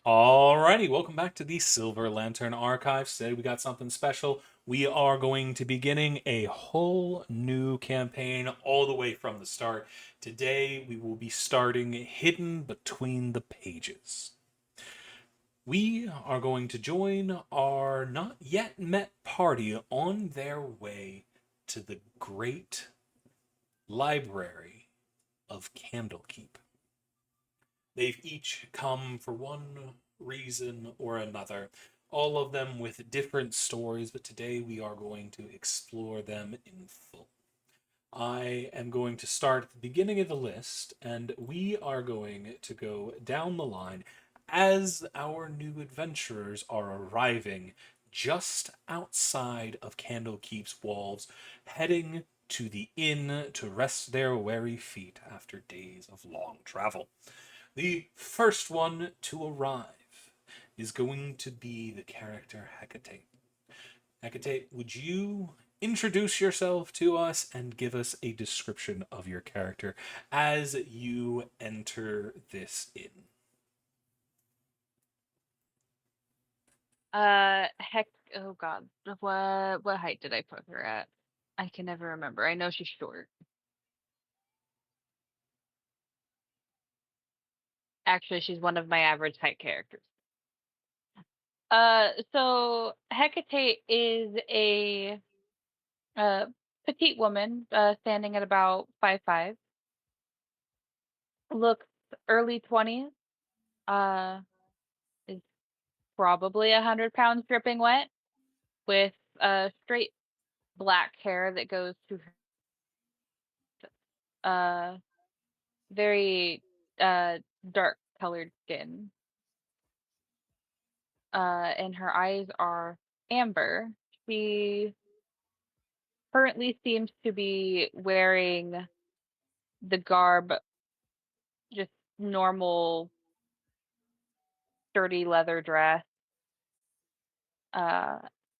Alrighty, welcome back to the Silver Lantern Archives. Today we got something special. We are going to be beginning a whole new campaign all the way from the start. Today we will be starting Hidden Between the Pages. We are going to join our not yet met party on their way to the great library of Candlekeep. They've each come for one reason or another, all of them with different stories, but today we are going to explore them in full. I am going to start at the beginning of the list, and we are going to go down the line as our new adventurers are arriving just outside of Candlekeep's walls, heading to the inn to rest their weary feet after days of long travel. The first one to arrive is going to be the character Hecate. Hecate, would you introduce yourself to us and give us a description of your character as you enter this inn? Heck, oh God, what height did I put her at? I can never remember. I know she's short. Actually, she's one of my average height characters. So Hecate is a uh petite woman, standing at about 5'5", looks early 20s, uh, is probably 100 pounds dripping wet, with straight black hair that goes to her, uh very uh dark colored skin, and her eyes are amber. She currently seems to be wearing the garb, just normal sturdy leather dress, uh,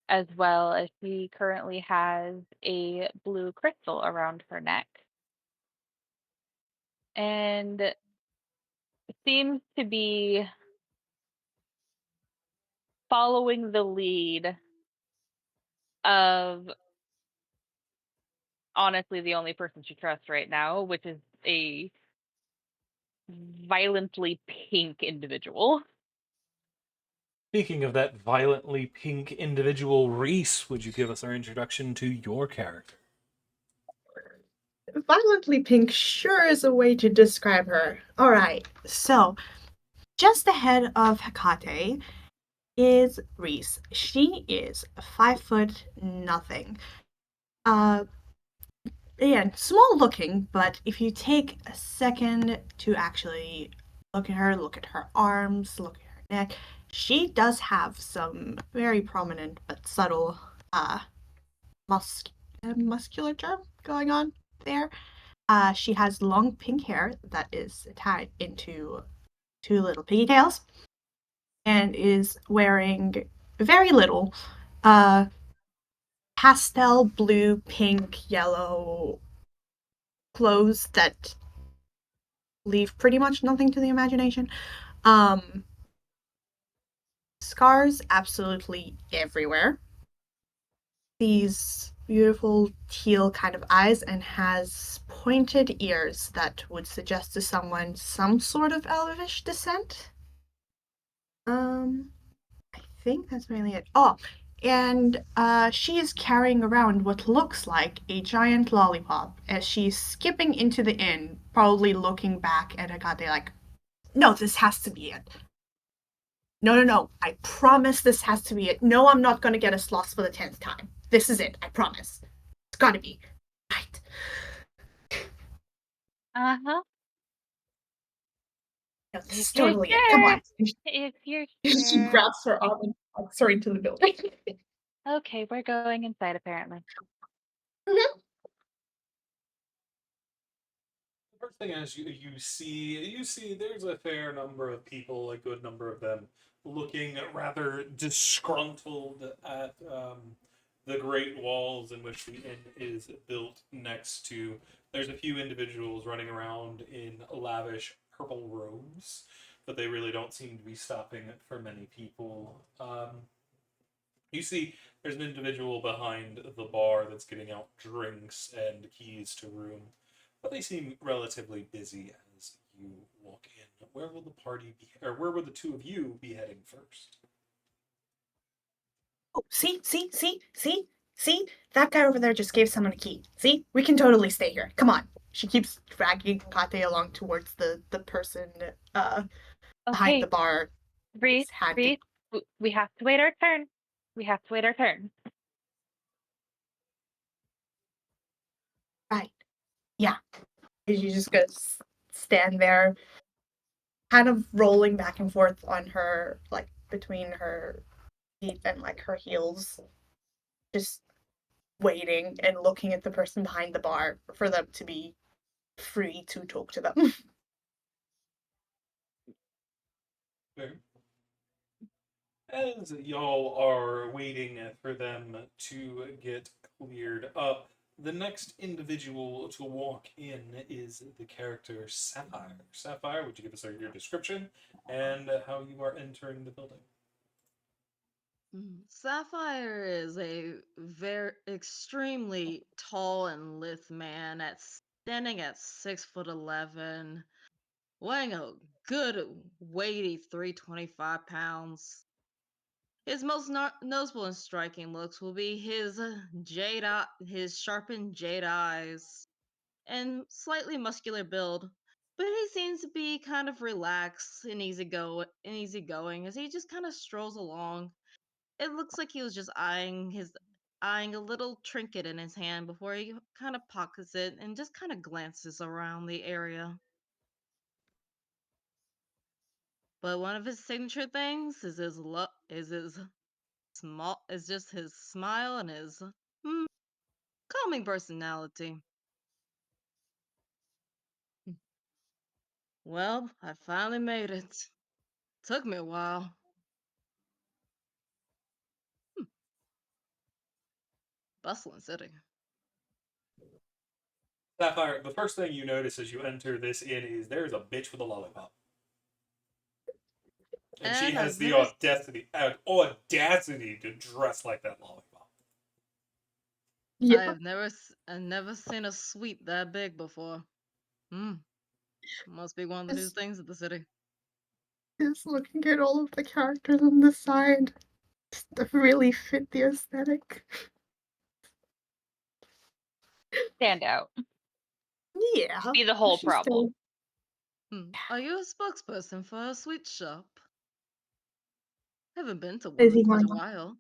as well as she currently has a blue crystal around her neck and seems to be following the lead of honestly the only person she trusts right now, which is a violently pink individual. Speaking of that violently pink individual, Reese, would you give us our introduction to your character? Violently pink sure is a way to describe her. All right, so just ahead of Hecate is Reese. She is 5 foot nothing. Uh, Again, small looking, but if you take a second to actually look at her arms, look at her neck, she does have some very prominent but subtle uh, mus- musculature going on there. She has long pink hair that is tied into two little pigtails and is wearing very little uh, pastel blue, pink, yellow clothes that leave pretty much nothing to the imagination. Um, Scars absolutely everywhere. These beautiful teal kind of eyes and has pointed ears that would suggest to someone some sort of elvish descent. Um, I think that's mainly it. Oh, and she is carrying around what looks like a giant lollipop as she's skipping into the inn, probably looking back at Agate like, no, this has to be it. No, no, no. I promise this has to be it. No, I'm not going to get us lost for the 10th time. This is it. I promise. It's got to be. Right. Uh-huh. No, this If is you're totally it. Come sure. on. If you're She sure. grabs her arm and hugs her into the building. Okay, we're going inside apparently. The first thing is you see there's a fair number of people, a good number of them, looking rather disgruntled at the great walls in which the inn is built next to. There's a few individuals running around in lavish purple robes. but they really don't seem to be stopping for many people. You see, there's an individual behind the bar that's getting out drinks and keys to room, but they seem relatively busy as you walk in. Where will the party be, or where will the two of you be heading first? Oh, see? That guy over there just gave someone a key. See? We can totally stay here. Come on. She keeps dragging Kate along towards the person behind the Okay, bar. Reese, It's handing. Reese, we have to wait our turn. We have to wait our turn. Right. Yeah. And she just goes stand there, kind of rolling back and forth on her, like between her feet and like her heels, just waiting and looking at the person behind the bar for them to be free to talk to them. Fair. As y'all are waiting for them to get cleared up, the next individual to walk in is the character Sapphire. Sapphire, would you give us your description and how you are entering the building? Sapphire is a very extremely tall and lithe man at standing at 6'11", weighing a good weighty 325 pounds. His most noticeable and striking looks will be his his sharpened jade eyes, and slightly muscular build. But he seems to be kind of relaxed and easygoing as he just kind of strolls along. It looks like he was just eyeing a little trinket in his hand before he kind of pockets it and just kind of glances around the area. But one of his signature things is just his smile and his mm, calming personality. Well, I finally made it. Took me a while. Bustling city. Sapphire, the first thing you notice as you enter this inn is there is a bitch with a lollipop. And she And has I've the never audacity to dress like that lollipop. Yeah. I've never seen a sweet that big before. Hmm. Must be one of the new Just, things of the city. just looking at all of the characters on the side that really fit the aesthetic. Stand out. Yeah. Be the whole She's problem. still Are you a spokesperson for a sweet shop? Haven't been to one busy in such going a on. while.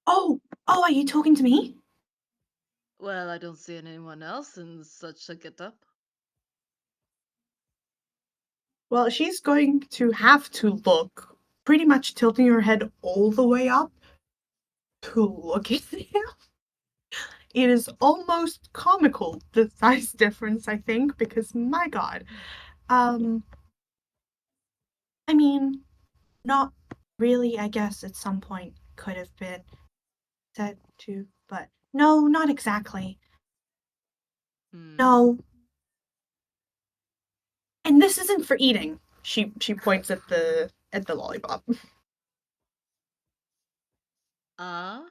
Oh, are you talking to me? Well, I don't see anyone else in such a get-up. Well, she's going to have to look pretty much tilting her head all the way up to look at him. It is almost comical, the size difference, I think, because my god. Um, I mean, not really, I guess at some point could have been said to, but no, not exactly. Hmm. No. And this isn't for eating. She points at the lollipop. Ah,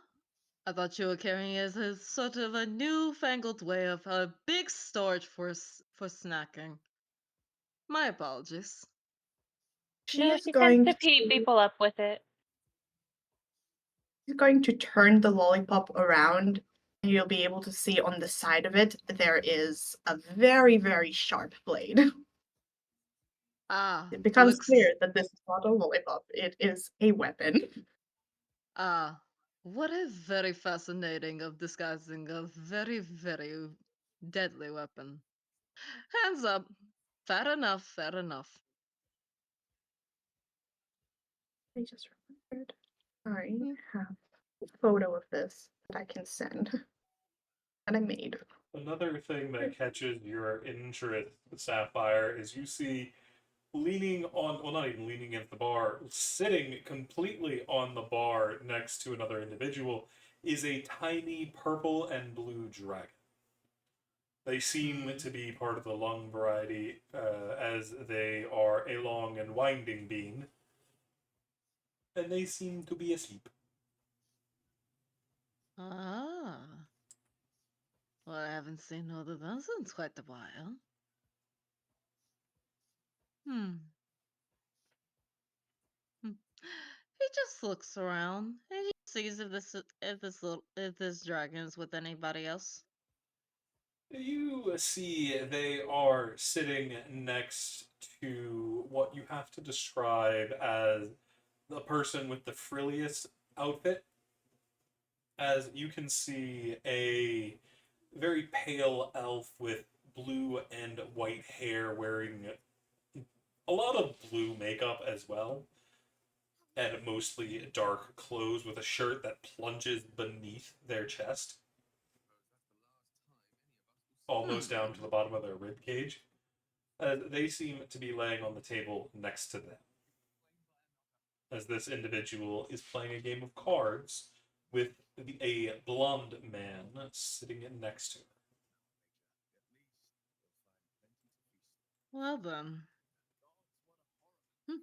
I thought you were carrying it as a sort of a newfangled way of a big storage for snacking. My apologies. She No, is she tends going to pee to people up with it. She's going to turn the lollipop around, and you'll be able to see on the side of it there is a very, very sharp blade. Ah, It becomes looks clear that this is not a lollipop, it is a weapon. ah, what a very fascinating of disguising a very deadly weapon. Hands up. Fair enough, fair enough. I just remembered. I Hmm. have a photo of this that I can send that I made. Another thing that catches your interest, Sapphire, is you see leaning on, well, not even leaning against the bar, sitting completely on the bar next to another individual is a tiny purple and blue dragon. They seem to be part of the lung variety, as they are a long and winding bean, and they seem to be asleep. Ah. Well, I haven't seen all of them since quite a while. Hmm. Hmm. He just looks around and he sees if this dragon is with anybody else. You see they are sitting next to what you have to describe as the person with the frilliest outfit. As you can see, a very pale elf with blue and white hair wearing a lot of blue makeup as well, and mostly dark clothes with a shirt that plunges beneath their chest, almost down to the Hmm. bottom of their rib cage. They seem to be laying on the table next to them, as this individual is playing a game of cards with a blonde man sitting next to her. Well then. Hmm.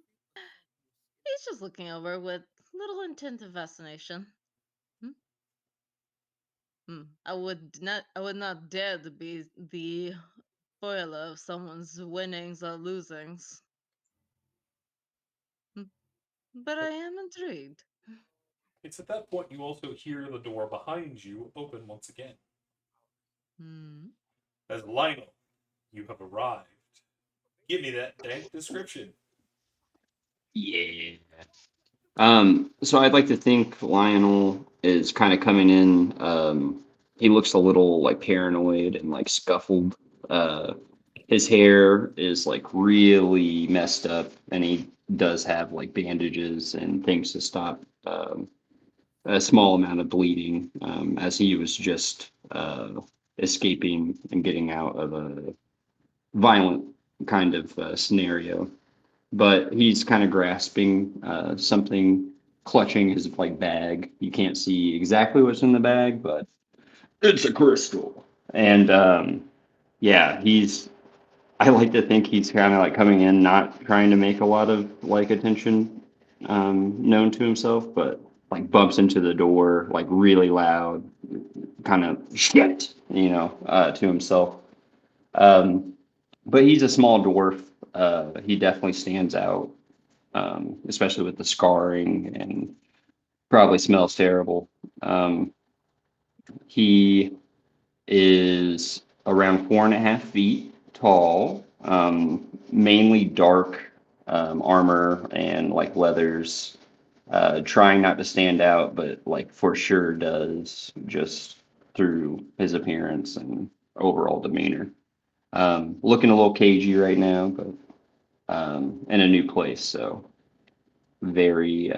He's just looking over with little intent of fascination. Hmm. Hmm. I would not dare to be the spoiler of someone's winnings or losings. Hmm. But I am intrigued. It's at that point you also hear the door behind you open once again. Hmm. As Lionel, you have arrived. Give me that dank description. Yeah. So I'd like to think Lionel is kind of coming in. He looks a little like paranoid and like scuffled. Uh, his hair is like really messed up, and he does have like bandages and things to stop a small amount of bleeding, as he was just escaping and getting out of a violent kind of scenario, but he's kind of grasping something, clutching his like bag. You can't see exactly what's in the bag, but it's a crystal. And yeah, he's. I like to think he's kind of like coming in, not trying to make a lot of like attention known to himself, but like bumps into the door like really loud, kind of shit, to himself. Um, but he's a small dwarf. He definitely stands out, especially with the scarring, and probably smells terrible. Um, he is around 4.5 feet tall, mainly dark armor and like leathers, trying not to stand out, but like for sure does just through his appearance and overall demeanor. Looking a little cagey right now, but in a new place, so very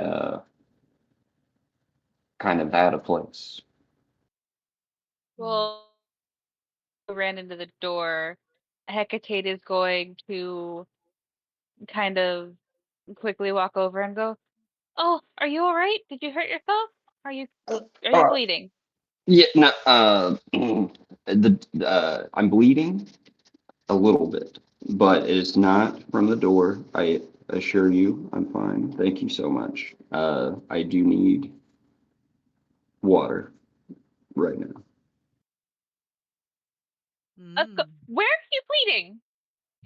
kind of out of place. Well, ran into the door. Hecate is going to kind of quickly walk over and go, "Oh, are you all right? Did you hurt yourself? Are you are you Uh, bleeding?" yeah, no, I'm bleeding a little bit, but it's not from the door. I assure you, I'm fine. Thank you so much. I do need water right now. Hmm. Where are you bleeding?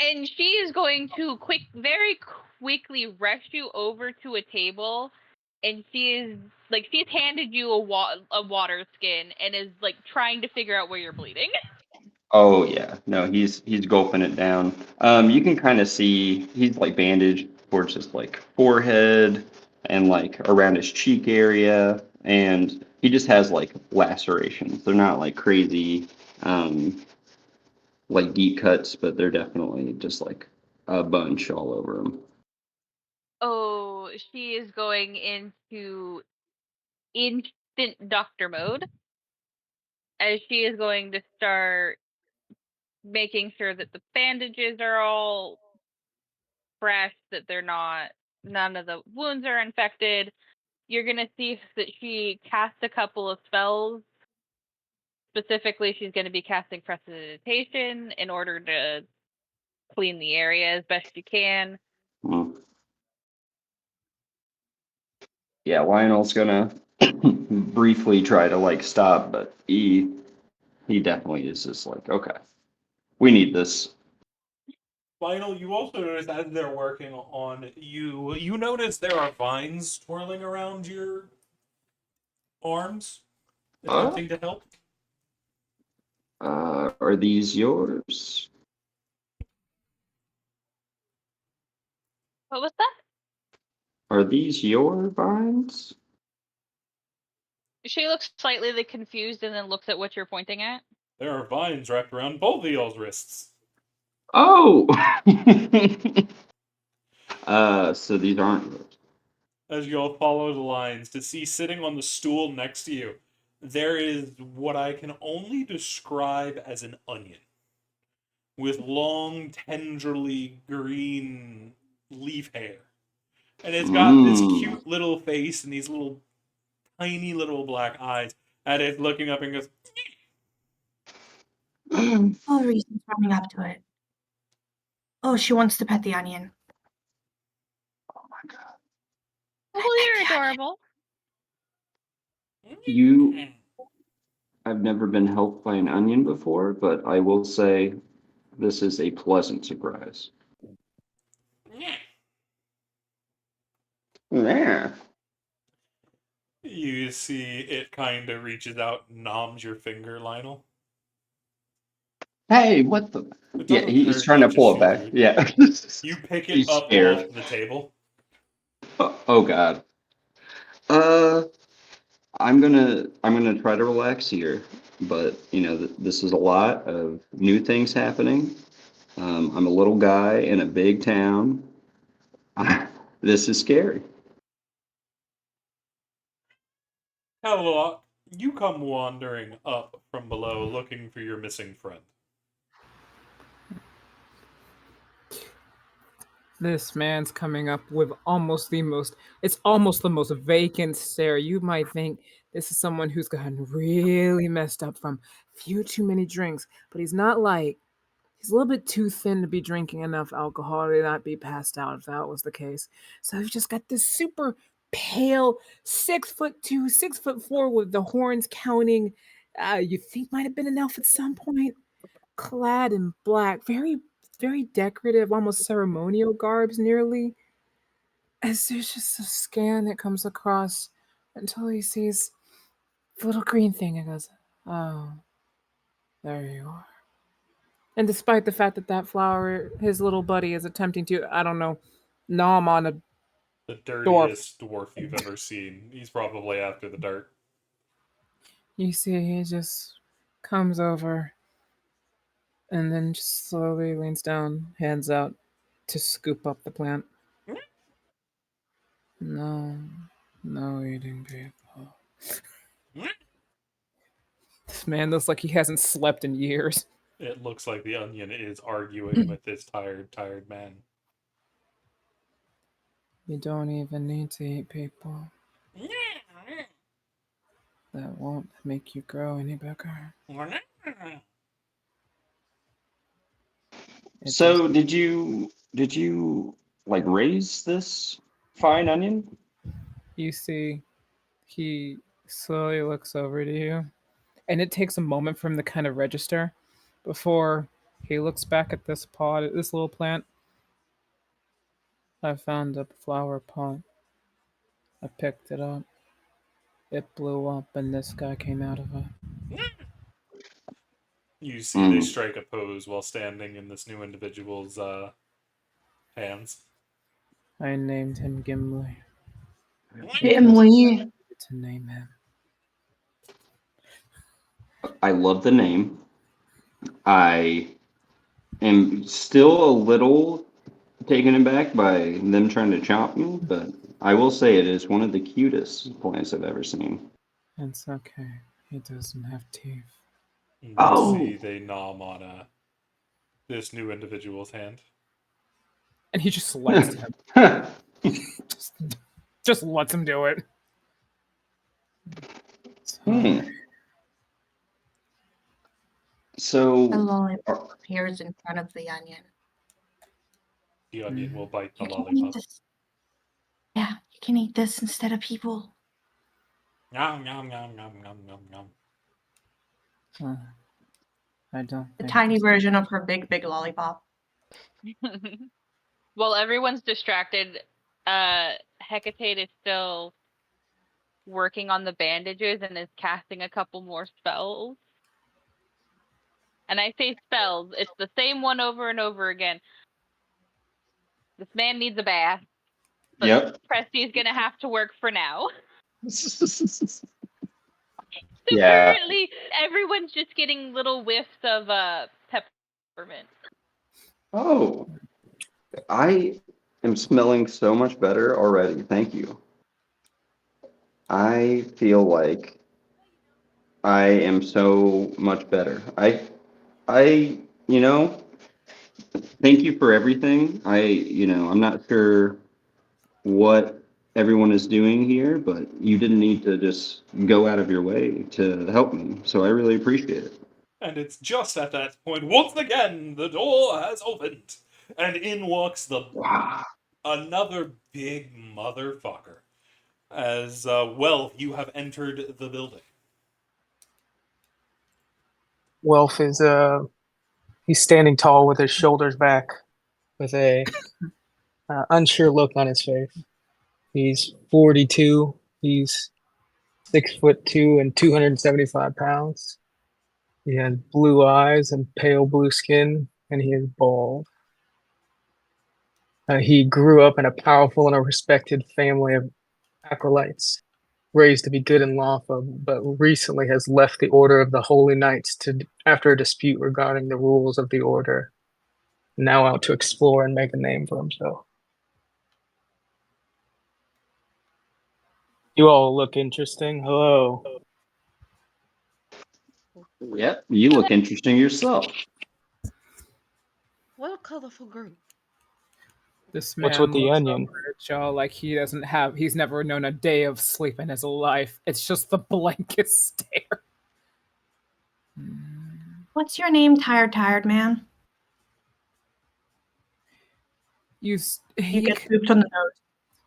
And she is going to very quickly rush you over to a table, and she's handed you a water skin and is like trying to figure out where you're bleeding. Oh yeah, no, he's gulping it down. You can kind of see he's like bandaged towards his like forehead and like around his cheek area, and he just has like lacerations. They're not like crazy, um, like deep cuts, but they're definitely just like a bunch all over him. Oh, she is going into instant doctor mode, as she is going to start making sure that the bandages are all fresh, that none of the wounds are infected. You're gonna see that she casts a couple of spells specifically, she's going to be casting prestidigitation in order to clean the area as best she can. Yeah, Lionel's gonna briefly try to like stop, but he definitely is just like, okay, we need this. Lionel, you also notice as they're working on you, you notice there are vines twirling around your arms, Uh, attempting to help. are these yours? What was that? Are these your vines? She looks slightly confused and then looks at what you're pointing at. There are vines wrapped around both of y'all's wrists. Oh! So these aren't yours. As you all follow the lines, to see sitting on the stool next to you, there is what I can only describe as an onion with long, tenderly green leaf hair. And it's got this cute little face and these little tiny little black eyes. And it's looking up and goes, Oh, Reese is running up to it. Oh, she wants to pet the onion. Oh my god. Oh, you're adorable. I've never been helped by an onion before, but I will say this is a pleasant surprise. Yeah. You see it kind of reaches out and noms your finger, Lionel. Hey, what the? It Yeah, doesn't he's hurt, trying you to just pull it feel back. weird. Yeah. You pick it He's up scared. off the table. Oh god. Uh, I'm gonna try to relax here, but you know this is a lot of new things happening. I'm a little guy in a big town. This is scary. Hello, you come wandering up from below looking for your missing friend. This man's coming up with it's almost the most vacant stare. You might think this is someone who's gotten really messed up from few too many drinks, but he's not like, he's a little bit too thin to be drinking enough alcohol to not be passed out if that was the case. So he's just got this super pale 6'2", 6'4" with the horns counting. You think might have been an elf at some point, clad in black, very decorative, almost ceremonial garbs nearly. As there's just a scan that comes across until he sees the little green thing and goes, oh, there you are. And despite the fact that that flower, his little buddy, is attempting to, I don't know, nom on a The dwarf, dirtiest dwarf you've ever seen. He's probably after the dirt. you see he just comes over and then just slowly leans down, hands out to scoop up the plant. No, no eating people. This man looks like he hasn't slept in years. It looks like the onion is arguing with this tired man. You don't even need to eat people. That won't make you grow any bigger. So did you like raise this fine onion? You see, he slowly looks over to you, and it takes a moment for him to kind of register before he looks back at this pot, this little plant. I found a flower pot. I picked it up. It blew up, and this guy came out of it. You see they strike a pose while standing in this new individual's hands. I named him Gimli. Gimli. To name him. I love the name. I am still a little taken aback by them trying to chop me, but I will say it is one of the cutest plants I've ever seen. It's okay. He doesn't have teeth. You Oh. see they nom on this new individual's hand. And he just lets him. just lets him do it. Sorry. So, A are- lollipop appears in front of the onion. The onion will bite the You can eat lollipop. this. Yeah, you can eat this instead of people. Nom, nom, nom, nom, nom, nom, nom. I don't A think tiny this- version of her big lollipop. While everyone's distracted, Hecate is still working on the bandages and is casting a couple more spells. And I say spells, it's the same one over and over again. This man needs a bath, but Yep. Presty's gonna have to work for now. So Yeah. currently, everyone's just getting little whiffs of peppermint. Oh, I am smelling so much better already. Thank you. I feel like I am so much better. You know, thank you for everything. I'm not sure what everyone is doing here, but you didn't need to just go out of your way to help me. So I really appreciate it. And it's just at that point, once again, the door has opened, and in walks the Wow. another big motherfucker. As you have entered the building. Welf is he's standing tall with his shoulders back, with a unsure look on his face. He's 42. He's 6'2" and 275 pounds. He has blue eyes and pale blue skin, and he is bald. He grew up in a powerful and a respected family of acolytes, raised to be good and lawful, but recently has left the Order of the Holy Knights after a dispute regarding the rules of the order. Now out to explore and make a name for himself. You all look interesting. Hello. Yep, you look interesting yourself. What a colorful group. This What's man with the looks onion? over at y'all like he's never known a day of sleep in his life. It's just the blankest stare. What's your name, tired man? You You get booped on the nose.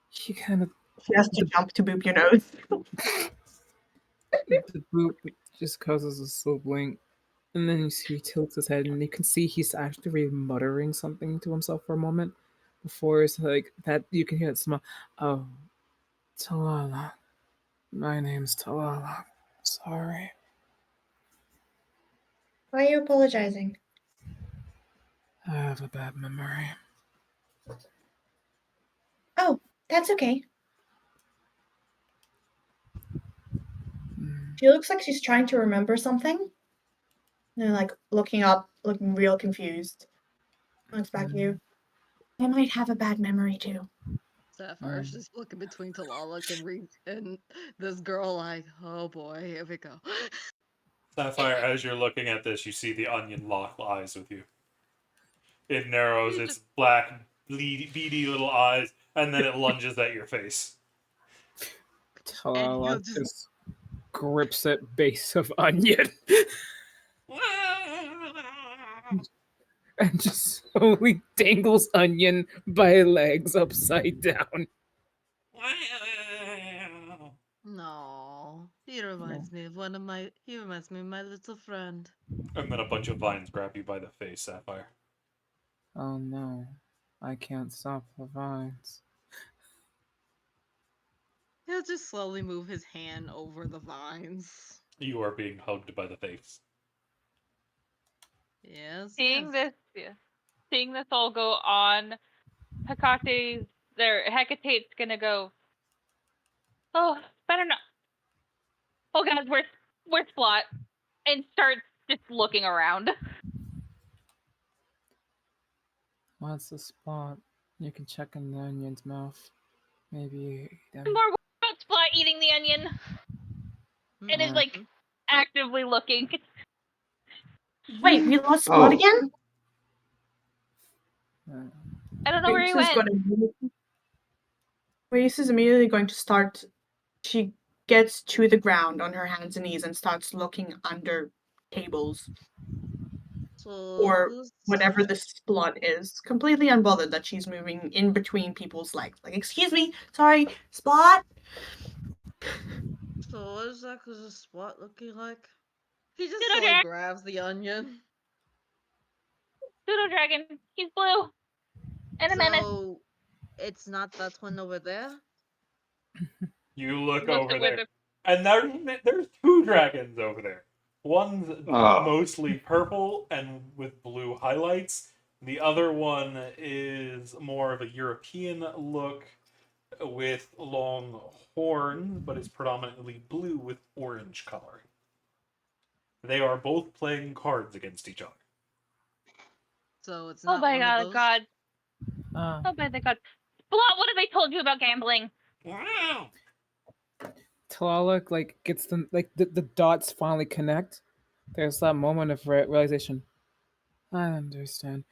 he kind of She has to jump to boop your nose. the boot just causes a slow blink, and then you see he tilts his head, and you can see he's actually muttering something to himself for a moment before it's like that. You can hear it smell. Oh, Talala. My name's Talala. Sorry. Why are you apologizing? I have a bad memory. Oh, that's okay. She looks like she's trying to remember something. And like looking up, looking real confused. Looks back at you. I might have a bad memory too. Sapphire's just looking between Talalik and this girl like, oh boy, here we go. Sapphire, as you're looking at this, you see the onion lock eyes with you. It narrows its black, beady little eyes, and then it lunges at your face. Talala just- just grips at base of onion and just slowly dangles onion by legs upside down. No, he reminds me of he reminds me of my little friend. And then a bunch of vines grab you by the face, Sapphire. Oh no, I can't stop the vines. He'll just slowly move his hand over the vines. You are being hugged by the face. Yes. Seeing yes. this all go on, Hecate's gonna go, oh, better not. Oh God, where's Splot? And starts just looking around. What's the spot? You can check in the onion's mouth. Maybe More about Splot eating the onion and is like actively looking. Wait, we lost Oh. Spot again? I don't know where he went. Reese is immediately going to start. She gets to the ground on her hands and knees and starts looking under tables. So or who's whatever this splot is, completely unbothered that she's moving in between people's legs. Like, excuse me, sorry, Spot. so what is that? Cause a spot looking like? He just Pseudo slowly dragon. grabs the onion. Pseudo dragon. He's blue. And a menace. So it's not that one over there. You look Looks over at there, Whip. and there's two dragons over there. One's Oh. mostly purple and with blue highlights. The other one is more of a European look with long horns, but is predominantly blue with orange color. They are both playing cards against each other. So it's Oh not my one of those. god. Uh, Oh my god. Splot, what have they told you about gambling? Wow. Tlaloc gets them the dots finally connect. There's that moment of realization. I understand.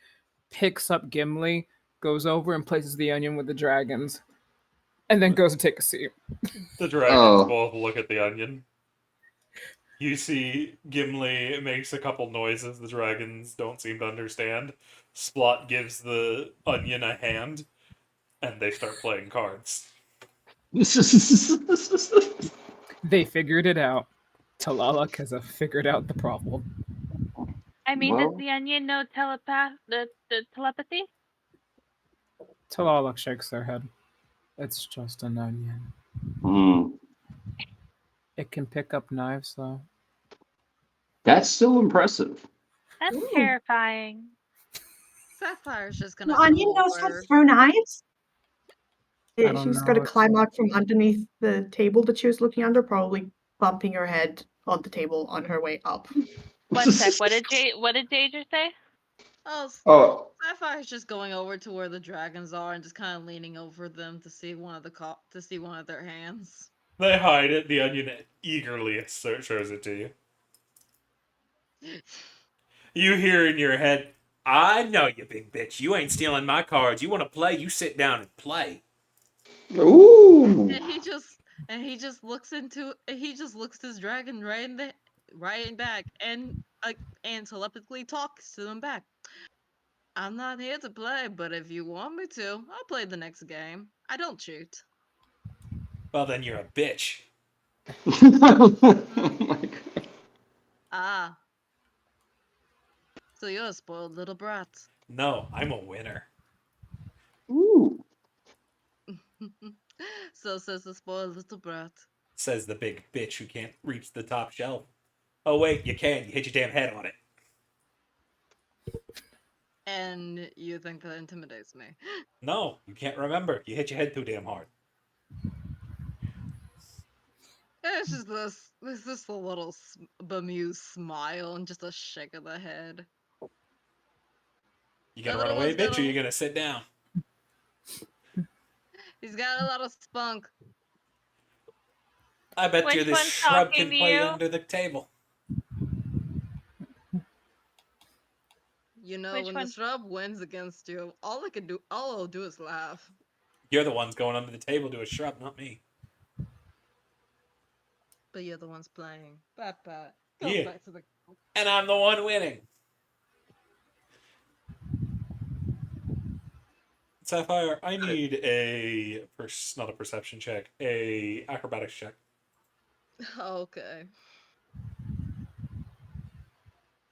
Picks up Gimli, goes over and places the onion with the dragons, and then goes to take a seat. The dragons Oh. both look at the onion. You see Gimli makes a couple noises the dragons don't seem to understand. Splot gives the onion a hand, and they start playing cards. They figured it out. Tlaloc has figured out the problem. I mean, does Well, the onion know the telepathy? Tlaloc shakes their head. It's just an onion. hmm. It can pick up knives, though. That's still impressive. That's Ooh. terrifying. Sapphire's just The gonna onion go knows how to over. throw knives. I don't She's know. got to climb out from underneath the table that she was looking under, probably bumping her head on the table on her way up. One sec. What did Danger say? Oh, Oh, Sapphire's just going over to where the dragons are and just kind of leaning over them to see one of their hands. They hide it. The onion eagerly shows it to you. You hear in your head, I know you, big bitch. You ain't stealing my cards. You want to play? You sit down and play. ooh. And he just looks his dragon right in back and telepathically talks to them back. I'm not here to play, but if you want me to, I'll play the next game. I don't cheat. Well, then you're a bitch. Oh my God. Ah, so you're a spoiled little brat. No, I'm a winner. Ooh. So says the spoiled little brat. Says the big bitch who can't reach the top shelf. Oh, wait, you can. You hit your damn head on it. And you think that intimidates me. No, you can't remember. You hit your head too damn hard. It's just this a little bemused smile and just a shake of the head. You The gonna run little away, one's got bitch, or you a, gonna sit down? he's got a lot of spunk. I bet you Which this one's shrub talking can to play you? under the table. You know, Which when one? the shrub wins against you, all it'll do is laugh. You're the ones going under the table to a shrub, not me. But you're the ones playing. Pat. Goes Yeah, back to the. and I'm the one winning. Sapphire, I need not a perception check, a acrobatics check. Okay.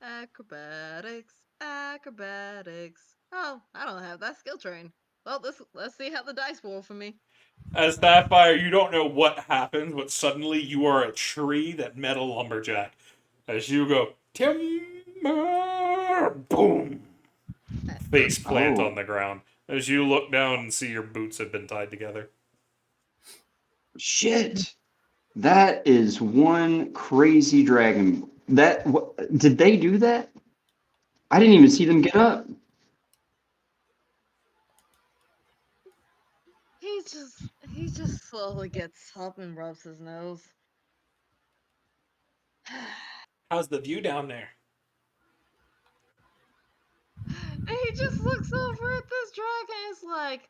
Acrobatics. Oh, I don't have that skill train. Well, let's see how the dice roll for me. As Sapphire, you don't know what happens, but suddenly you are a tree that met a lumberjack. As you go, timber, boom, face plant on Oh, the ground. As you look down and see your boots have been tied together. shit. That is one crazy dragon. Did they do that? I didn't even see them get up. He just slowly gets up and rubs his nose. How's the view down there? And he just looks over at this dragon and is like,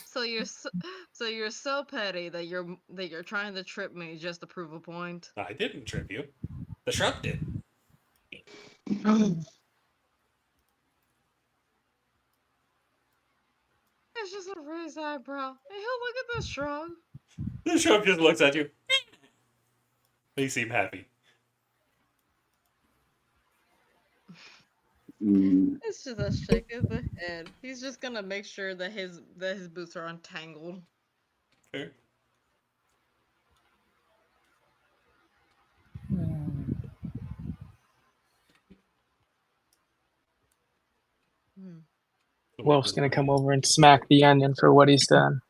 so you're so petty that you're trying to trip me just to prove a point. I didn't trip you. The shrub did. It's just a raised eyebrow. Hey, look at this shrug. The shrub just looks at you. They seem happy. Mm. It's just a shake of the head. He's just gonna make sure that his boots are untangled. Fair. Hmm. So what Wolf's does gonna Onion? come over and smack the onion for what he's done.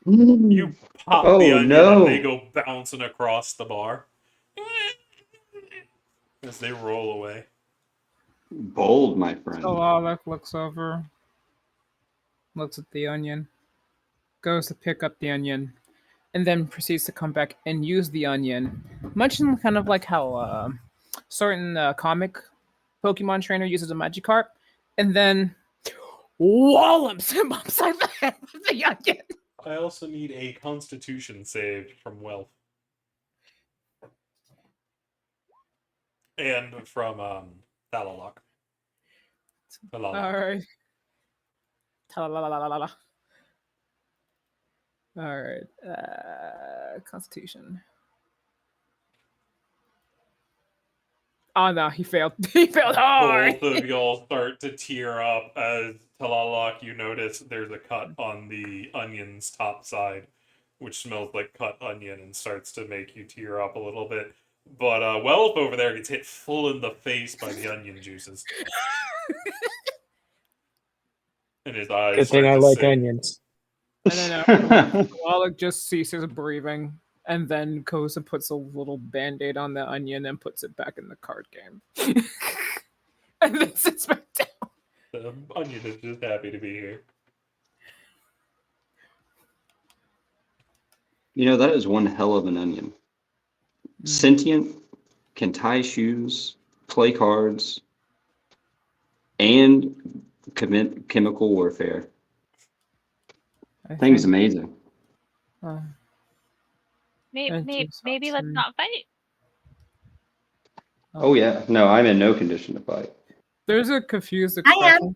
You pop the Oh onion and they no! go bouncing across the bar as they roll away. Bold, my friend. So Alec looks over, looks at the onion, goes to pick up the onion, and then proceeds to come back and use the onion, much in kind of like how certain comic Pokemon trainer uses a Magikarp, and then wallops him upside the head with the onion. I also need a Constitution save from Wealth and from Thalalok. All right. Ta-la-la-la-la-la-la. All right. Constitution. Oh no, he failed. He failed hard. Both of y'all start to tear up as Talalok, you notice there's a cut on the onion's top side, which smells like cut onion and starts to make you tear up a little bit. But Wealth over there gets hit full in the face by the onion juices. And his eyes Good thing start I to like sing. onions. And then Alec just ceases breathing, and then goes and puts a little band-aid on the onion and puts it back in the card game. And then sits back down. The onion is just happy to be here. You know, that is one hell of an onion. Sentient, can tie shoes, play cards, and commit chemical warfare. Thing's amazing. Maybe let's not fight. Oh yeah, no, I'm in no condition to fight. There's a confused I am. expression.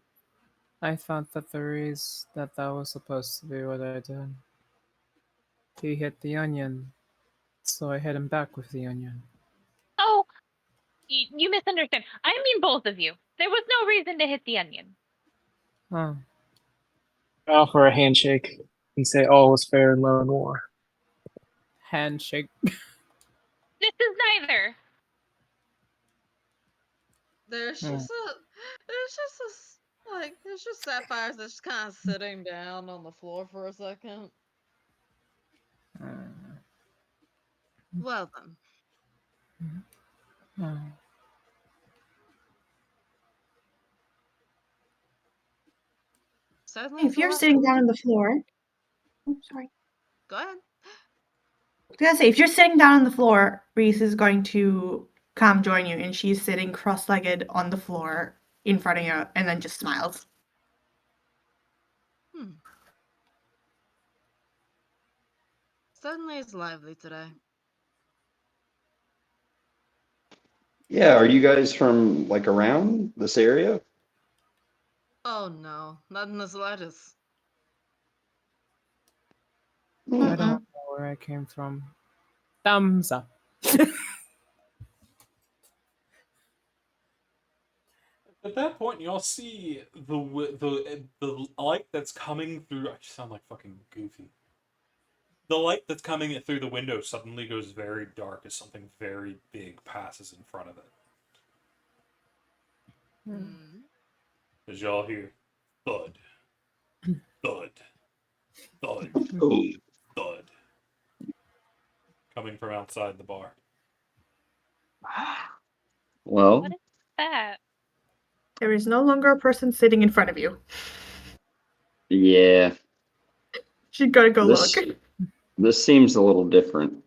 I thought that that was supposed to be what I did. He hit the onion, so I hit him back with the onion. Oh, you misunderstand. I mean both of you. There was no reason to hit the onion. Oh. I offer a handshake and say all was fair in love and war. Handshake. This is neither. There's just there's just Sapphires that's just kind of sitting down on the floor for a second. Well then. Certainly If you're sitting down on the floor, sorry. Go ahead. I was gonna say, if you're sitting down on the floor, Reese is going to come join you, and she's sitting cross-legged on the floor in front of you, and then just smiles. Certainly is lively today. Yeah, are you guys from like around this area? Oh no, not in the slightest. I don't know where I came from. Thumbs up. At that point, y'all see the light that's coming through. I sound like fucking Goofy. The light that's coming through the window suddenly goes very dark as something very big passes in front of it. As y'all hear thud, thud, thud, Oh, thud, coming from outside the bar. well, What is that? There is no longer a person sitting in front of you. yeah. She's gotta go look. This seems a little different.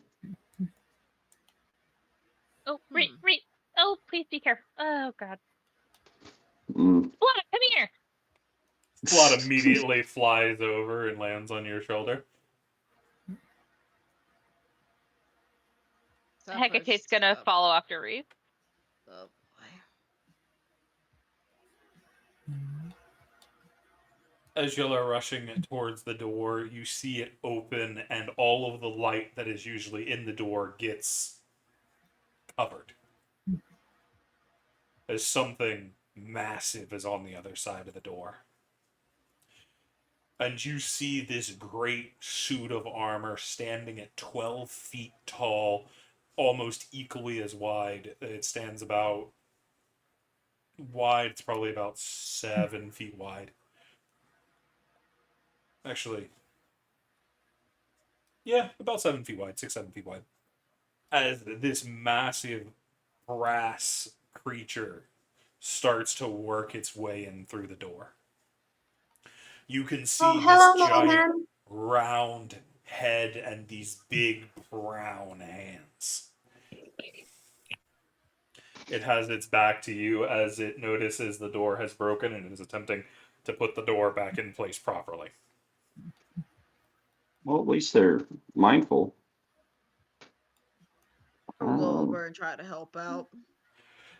Oh, Reese. Oh, please be careful. Oh, God. Mm. Blood, come here. Blood immediately flies over and lands on your shoulder. Hecate's gonna follow after Reese. Oh boy. As y'all are rushing towards the door, you see it open, and all of the light that is usually in the door gets covered. As something massive is on the other side of the door. And you see this great suit of armor standing at 12 feet tall, almost equally as wide. It stands about wide, it's probably about 7 feet wide. Actually, yeah, about 7 feet wide, 6, 7 feet wide. As this massive brass creature starts to work its way in through the door. You can Oh, see this hello, giant man. round head and these big brown hands. It has its back to you as it notices the door has broken and is attempting to put the door back in place properly. Well, at least they're mindful. I'll go over and try to help out.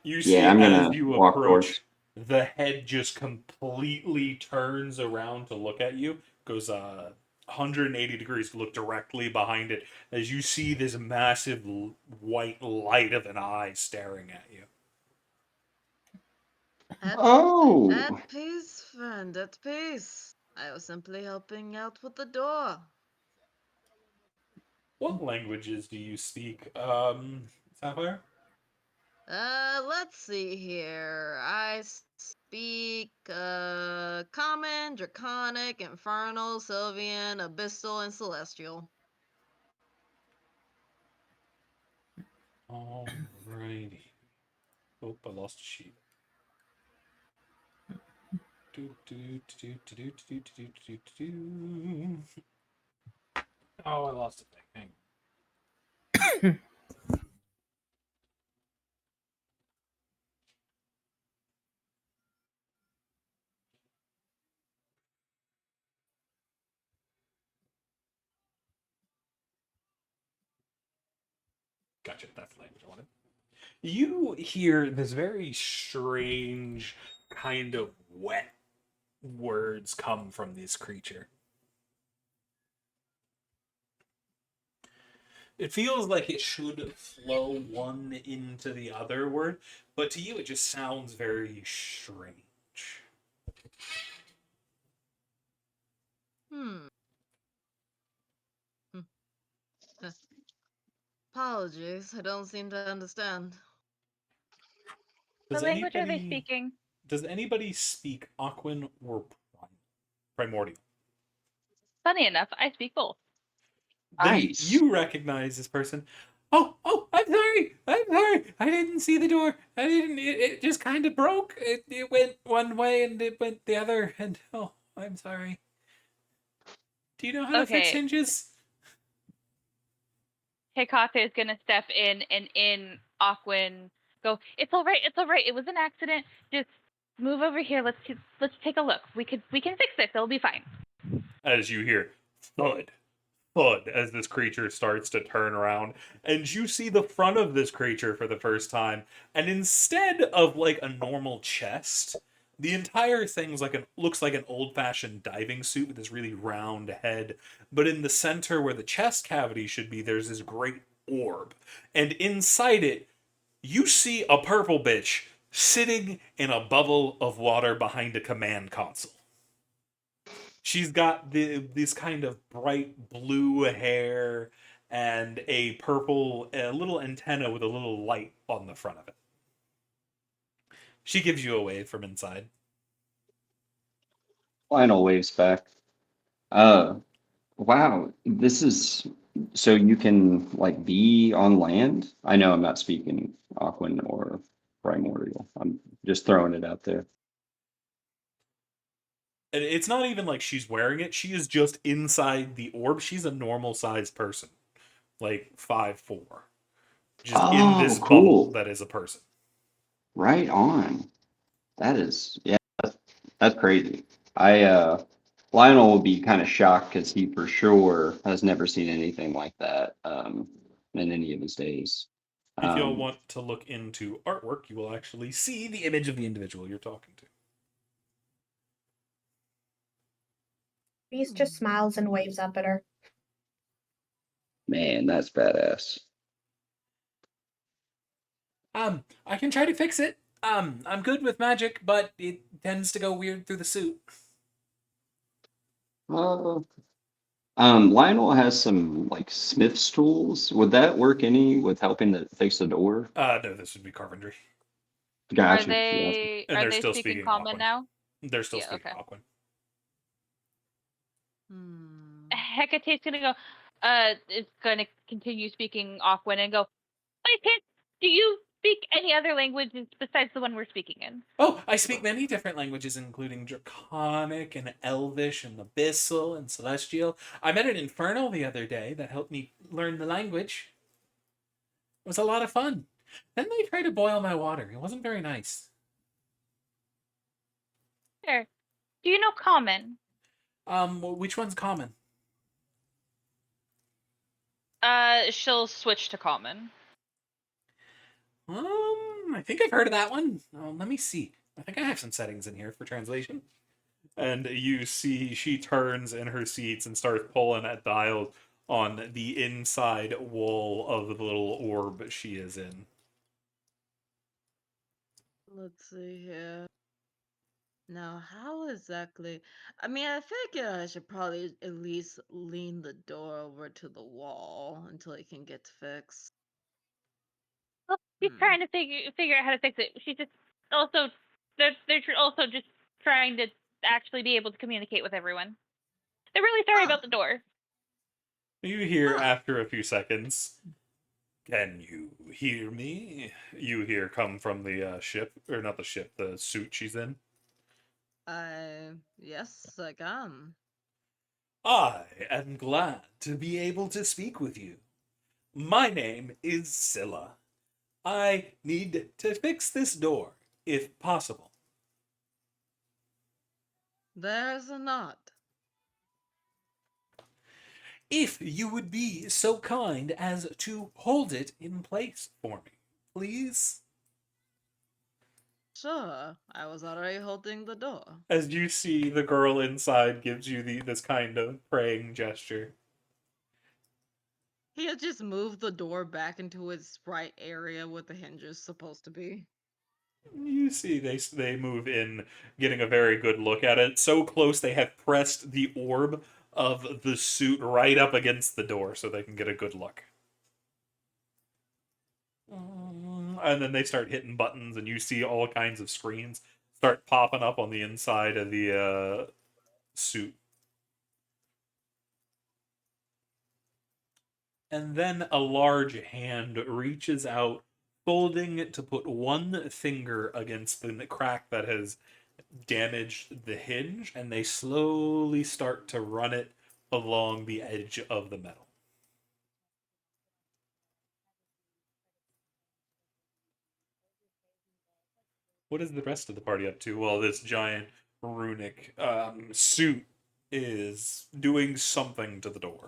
You see, Yeah, I'm as gonna you walk towards. approach, the head just completely turns around to look at you, goes 180 degrees to look directly behind it, as you see this massive white light of an eye staring at you. Oh, At peace, friend, at peace. I was simply helping out with the door. What languages do you speak, Sapphire? Let's see here. I speak Common, Draconic, Infernal, Sylvian, Abyssal, and Celestial. Alrighty. Oh, I lost a sheet. Oh, I lost a thing. Hang on. Gotcha, that's the language I wanted. You hear this very strange kind of wet words come from this creature. It feels like it should flow one into the other word, but to you it just sounds very strange. Hmm. Apologies, I don't seem to understand. What Does language are they anybody speaking? does anybody speak Aquan or Primordial? Funny enough, I speak both. Then nice. you recognize this person. Oh, I'm sorry. I'm sorry. I didn't see the door. I didn't. It just kind of broke. It went one way and it went the other. And oh, I'm sorry. Do you know how to fix Okay, hinges? Hikata is gonna step in and in Aquin go, it's all right, it was an accident. Just move over here, let's take a look. We can fix this, it'll be fine. As you hear thud, thud, as this creature starts to turn around, and you see the front of this creature for the first time, and instead of like a normal chest, the entire thing's like an looks like an old-fashioned diving suit with this really round head, but in the center where the chest cavity should be, there's this great orb, and inside it, you see a purple bitch sitting in a bubble of water behind a command console. She's got this kind of bright blue hair and a little antenna with a little light on the front of it. She gives you a wave from inside. Lionel waves back. Uh, wow. This is so you can like be on land. I know I'm not speaking Aquan or Primordial. I'm just throwing it out there. And it's not even like she's wearing it. She is just inside the orb. She's a normal sized person, like 5'4", just in Oh, this bubble cool. that is a person. Right on. That is, yeah, that's crazy. I Lionel will be kind of shocked because he for sure has never seen anything like that in any of his days. If y'all Um, want to look into artwork, you will actually see the image of the individual you're talking to. Reese just smiles and waves up at her. Man, that's badass. I can try to fix it. I'm good with magic, but it tends to go weird through the suit. Uh, Lionel has some like Smith's tools. Would that work any with helping to fix the door? No, this would be carpentry. Are Gotcha. Gotcha. they And are they're they still speaking speaking common Aquan. now? They're still Yeah, speaking okay. Aquan. Hecate's gonna go. It's gonna continue speaking Aquan and go. Wait, kid, do you speak any other languages besides the one we're speaking in? Oh, I speak many different languages, including Draconic and Elvish and Abyssal and Celestial. I met an Infernal the other day that helped me learn the language. It was a lot of fun. Then they tried to boil my water. It wasn't very nice. Sure. Do you know common? Which one's common? She'll switch to common. I think I've heard of that one. Let me see. I think I have some settings in here for translation. And you see she turns in her seats and starts pulling at dials on the inside wall of the little orb she is in. Let's see here. Now, how exactly? I mean, I figure I should probably at least lean the door over to the wall until it can get fixed. Well, she's Hmm. trying to figure out how to fix it. She's just also they're also just trying to actually be able to communicate with everyone. They're really sorry Huh. about the door. You hear Huh. after a few seconds, "Can you hear me?" You hear come from the ship, or not the ship, the suit she's in. Yes, I can. I am glad to be able to speak with you. My name is Scylla. I need to fix this door, if possible. There's a knot. If you would be so kind as to hold it in place for me, please. Sure, I was already holding the door. As you see, the girl inside gives you this kind of praying gesture. He had just moved the door back into its right area where the hinge is supposed to be. You see, they move in, getting a very good look at it. So close they have pressed the orb of the suit right up against the door so they can get a good look. And then they start hitting buttons, and you see all kinds of screens start popping up on the inside of the suit. And then a large hand reaches out, folding it to put one finger against the crack that has damaged the hinge, and they slowly start to run it along the edge of the metal. What is the rest of the party up to? Well, this giant runic suit is doing something to the door.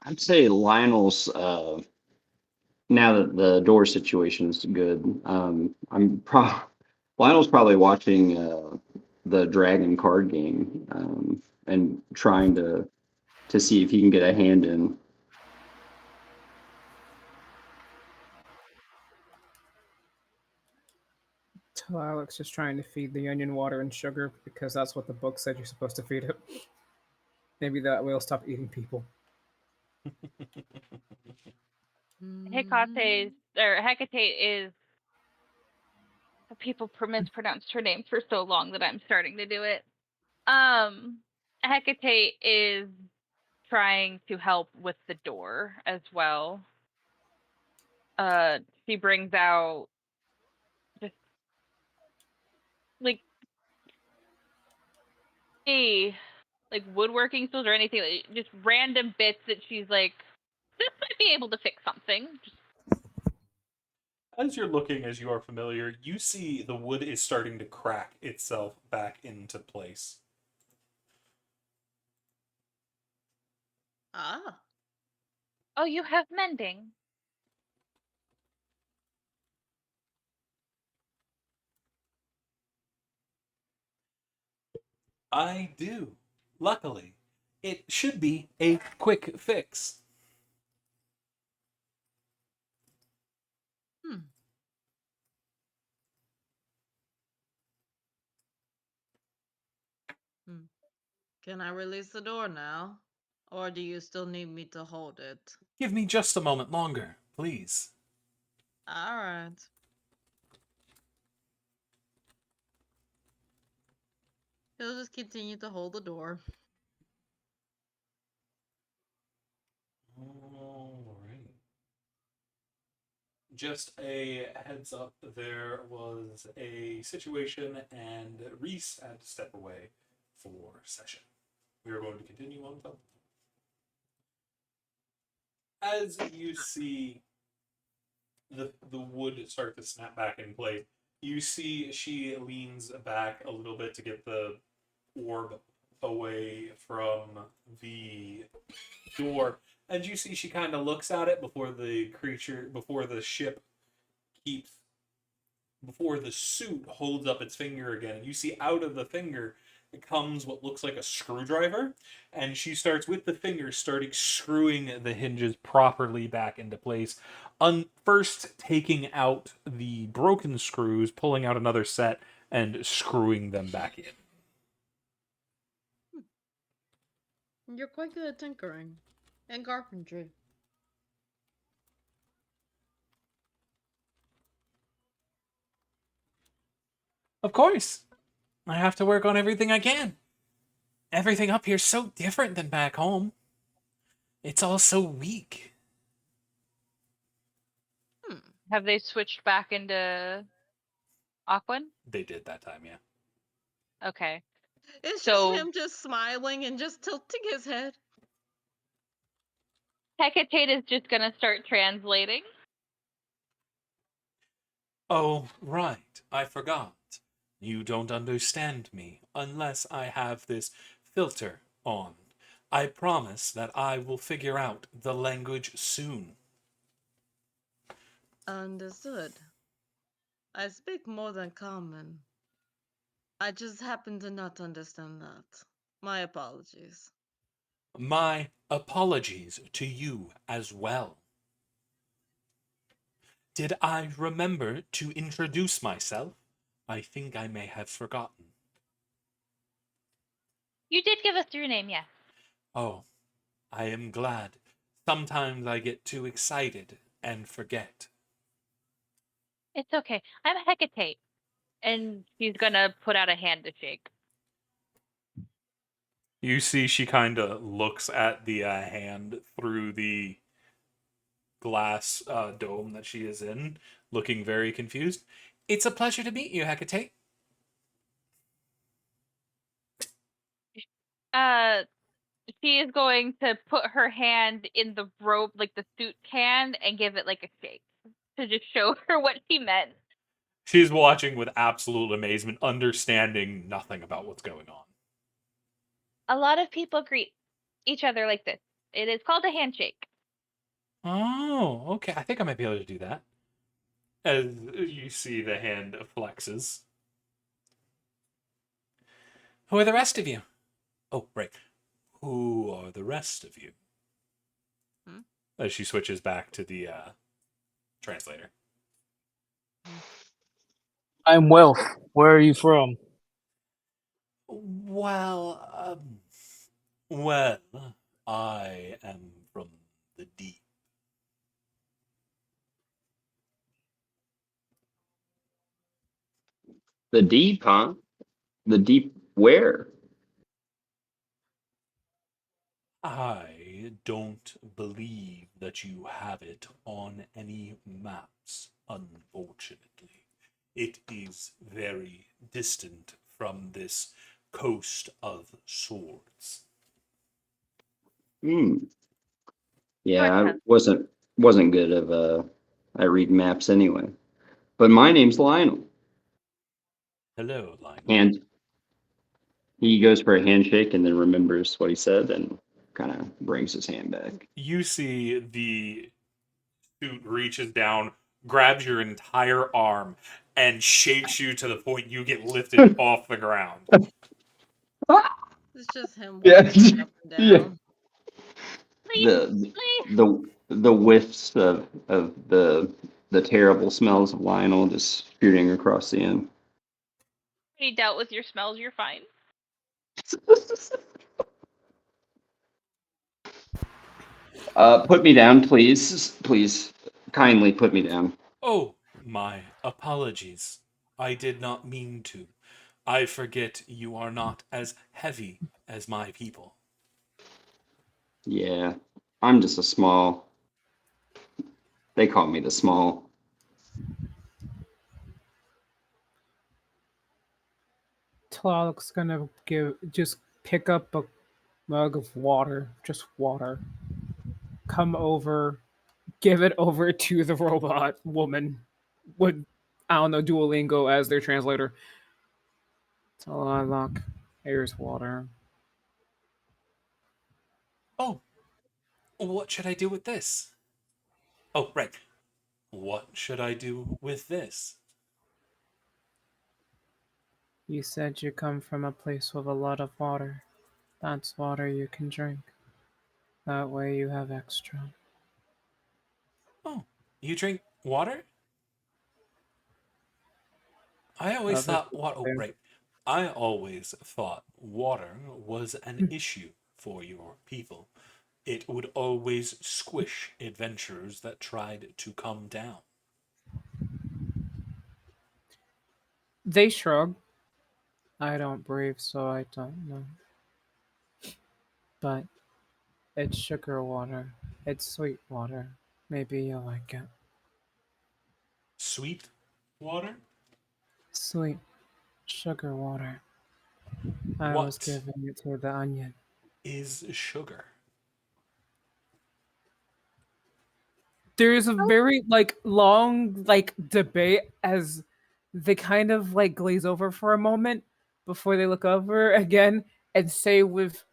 I'd say Lionel's now that the door situation is good. Lionel's probably watching the Dragon card game and trying to see if he can get a hand in. Alex just trying to feed the onion water and sugar because that's what the book said you're supposed to feed it. Maybe that will stop eating people. Hecate's or Hecate is people mispronounced her name for so long that I'm starting to do it. Hecate is trying to help with the door as well. She brings out just like like woodworking tools or anything, just random bits that she's like, this might be able to fix something. Just, As you're looking, as you are familiar, you see the wood is starting to crack itself back into place. Ah, oh, you have mending. I do. Luckily, it should be a quick fix. Hmm. Hmm. Can I release the door now? Or do you still need me to hold it? Give me just a moment longer, please. Alright. He'll just continue to hold the door. All right. Just a heads up, there was a situation, and Reese had to step away for session. We are going to continue on top. As you see the wood start to snap back in place, you see she leans back a little bit to get the orb away from the door, and you see she kind of looks at it before the ship keeps before the suit holds up its finger again, and you see out of the finger comes what looks like a screwdriver, and she starts with the finger starting screwing the hinges properly back into place. First taking out the broken screws, pulling out another set, and screwing them back in. You're quite good at tinkering. And carpentry. Of course, I have to work on everything I can. Everything up here's so different than back home. It's all so weak. Hmm. Have they switched back into Aquan? They did that time, yeah. Okay. It's So- just him just smiling and just tilting his head. Hecate is just gonna start translating. Oh, right. I forgot. You don't understand me unless I have this filter on. I promise that I will figure out the language soon. Understood. I speak more than common. I just happen to not understand that. My apologies. My apologies to you as well. Did I remember to introduce myself? I think I may have forgotten. You did give us your name, yes. Oh, I am glad. Sometimes I get too excited and forget. It's okay. I'm Hecate. And she's gonna put out a hand to shake. You see, she kind of looks at the hand through the glass dome that she is in, looking very confused. It's a pleasure to meet you, Hecate. She is going to put her hand in the rope, like the suit hand, and give it like a shake to just show her what she meant. She's watching with absolute amazement, understanding nothing about what's going on. A lot of people greet each other like this. It is called a handshake. Oh, okay. I think I might be able to do that. As you see the hand flexes. Who are the rest of you? Oh, right. Who are the rest of you? Hmm? As she switches back to the translator. I'm Wealth. Where are you from? Well, I am from the deep. The deep, huh? The deep where? I don't believe that you have it on any maps, unfortunately. It is very distant from this coast of swords. Hmm. Yeah, I Shortcut. wasn't good of I read maps anyway. But my name's Lionel. Hello, Lionel. And he goes for a handshake and then remembers what he said and kind of brings his hand back. You see the suit reaches down, grabs your entire arm, and shakes you to the point you get lifted off the ground. It's just him Yeah, walking up and yeah. down. Please, The please. the whiffs of the terrible smells of Lionel just shooting across the inn. Already dealt with your smells. You're fine. Put me down, please. Please, kindly put me down. Oh, my apologies. I did not mean to. I forget you are not as heavy as my people. Yeah, I'm just a small. They call me the small. Tlaloc's gonna just pick up a mug of water, just water. Come over, give it over to the robot woman. Would I don't know Duolingo as their translator. Tlaloc, here's water. Oh, what should I do with this? Oh, right. What should I do with this? You said you come from a place with a lot of water. That's water you can drink. That way you have extra. Oh, you drink water? I always Other thought what oh people right. I always thought water was an issue for your people. It would always squish adventurers that tried to come down. they shrug. I don't breathe, so I don't know. But it's sugar water. It's sweet water. Maybe you'll like it. Sweet water? Sweet sugar water. I was What giving it to the onion. is sugar? There's a very long debate as they kind of glaze over for a moment before they look over again and say with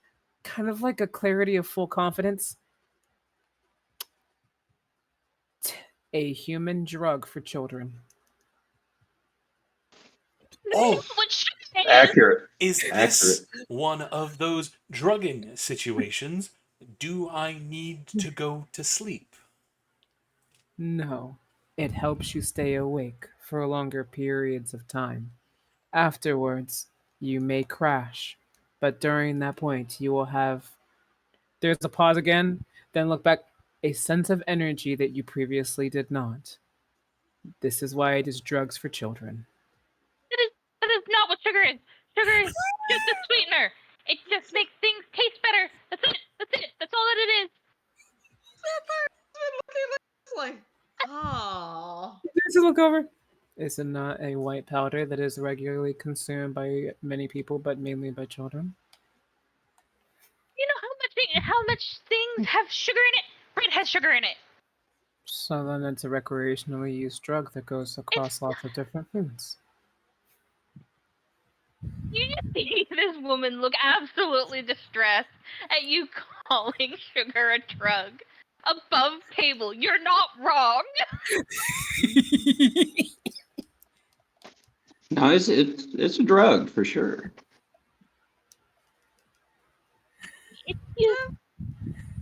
kind of like a clarity of full confidence, a human drug for children. Oh, That's what sugar is. Accurate. is Accurate. this one of those drugging situations? Do I need to go to sleep? No, it helps you stay awake for longer periods of time. Afterwards, you may crash, but during that point, you will have. There's a pause again, then look back. A sense of energy that you previously did not. This is why it is drugs for children. That is not what sugar is. Sugar is just a sweetener. It just makes things taste better. That's it. That's it. That's all that it is. It's like, oh. Just look over. Is it not a white powder that is regularly consumed by many people, but mainly by children? You know how much things have sugar in it? Bread has sugar in it. So then it's a recreationally used drug that goes It's across lots of different foods. you just see this woman look absolutely distressed at you calling sugar a drug. Above table. You're not wrong. No, it's a drug for sure. It's used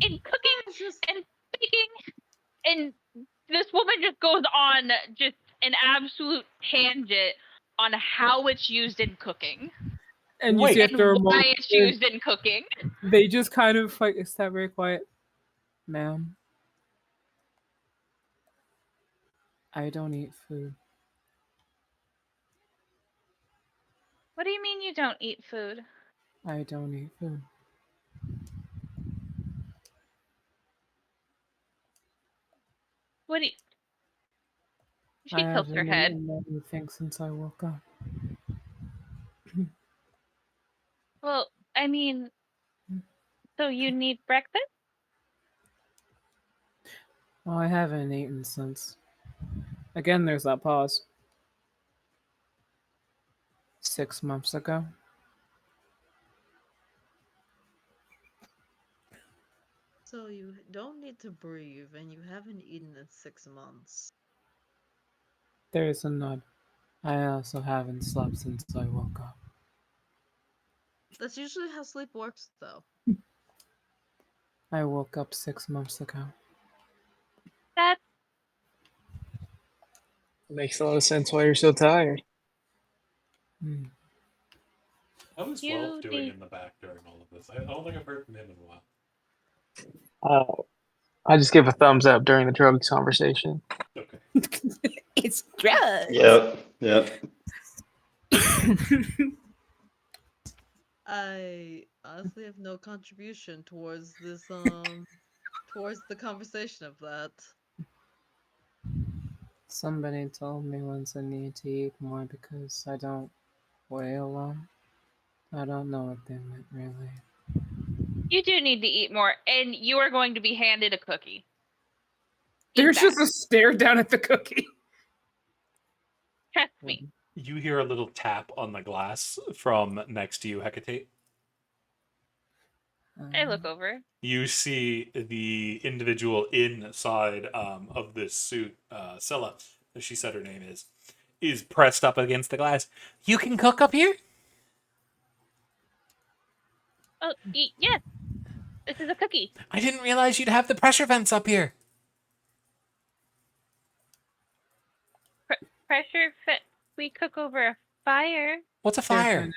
in cooking It's just and baking, and this woman just goes on just an absolute tangent on how it's used in cooking And you see Wait, after a and why moment, it's used in cooking. they just kind of stay very quiet. Ma'am, I don't eat food. What do you mean you don't eat food? I don't eat food. What do you... I She tilts her haven't head. eaten anything since I woke up. Well, I mean, so you need breakfast? Well, I haven't eaten since. Again, there's that pause. 6 months ago. so you don't need to breathe and you haven't eaten in 6 months. There's a nod. I also haven't slept since I woke up. That's usually how sleep works, though. I woke up 6 months ago. That's Makes a lot of sense why you're so tired. Hmm. How is Welf doing cutie. in the back during all of this? I don't think I've heard from him in a while. I just give a thumbs up during the drugs conversation. Okay. It's drugs. Yep. I honestly have no contribution towards this, towards the conversation of that. Somebody told me once I need to eat more because I don't weigh a lot. I don't know what they meant really. You do need to eat more, and you are going to be handed a cookie. Eat There's that. just a stare down at the cookie. Trust me. You hear a little tap on the glass from next to you, Hecate. I look over. You see the individual inside of this suit, Scylla, as she said her name is pressed up against the glass. You can cook up here? Oh, yes. This is a cookie. I didn't realize you'd have the pressure vents up here. Pressure fit. We cook over a fire. What's a They're fire? gonna,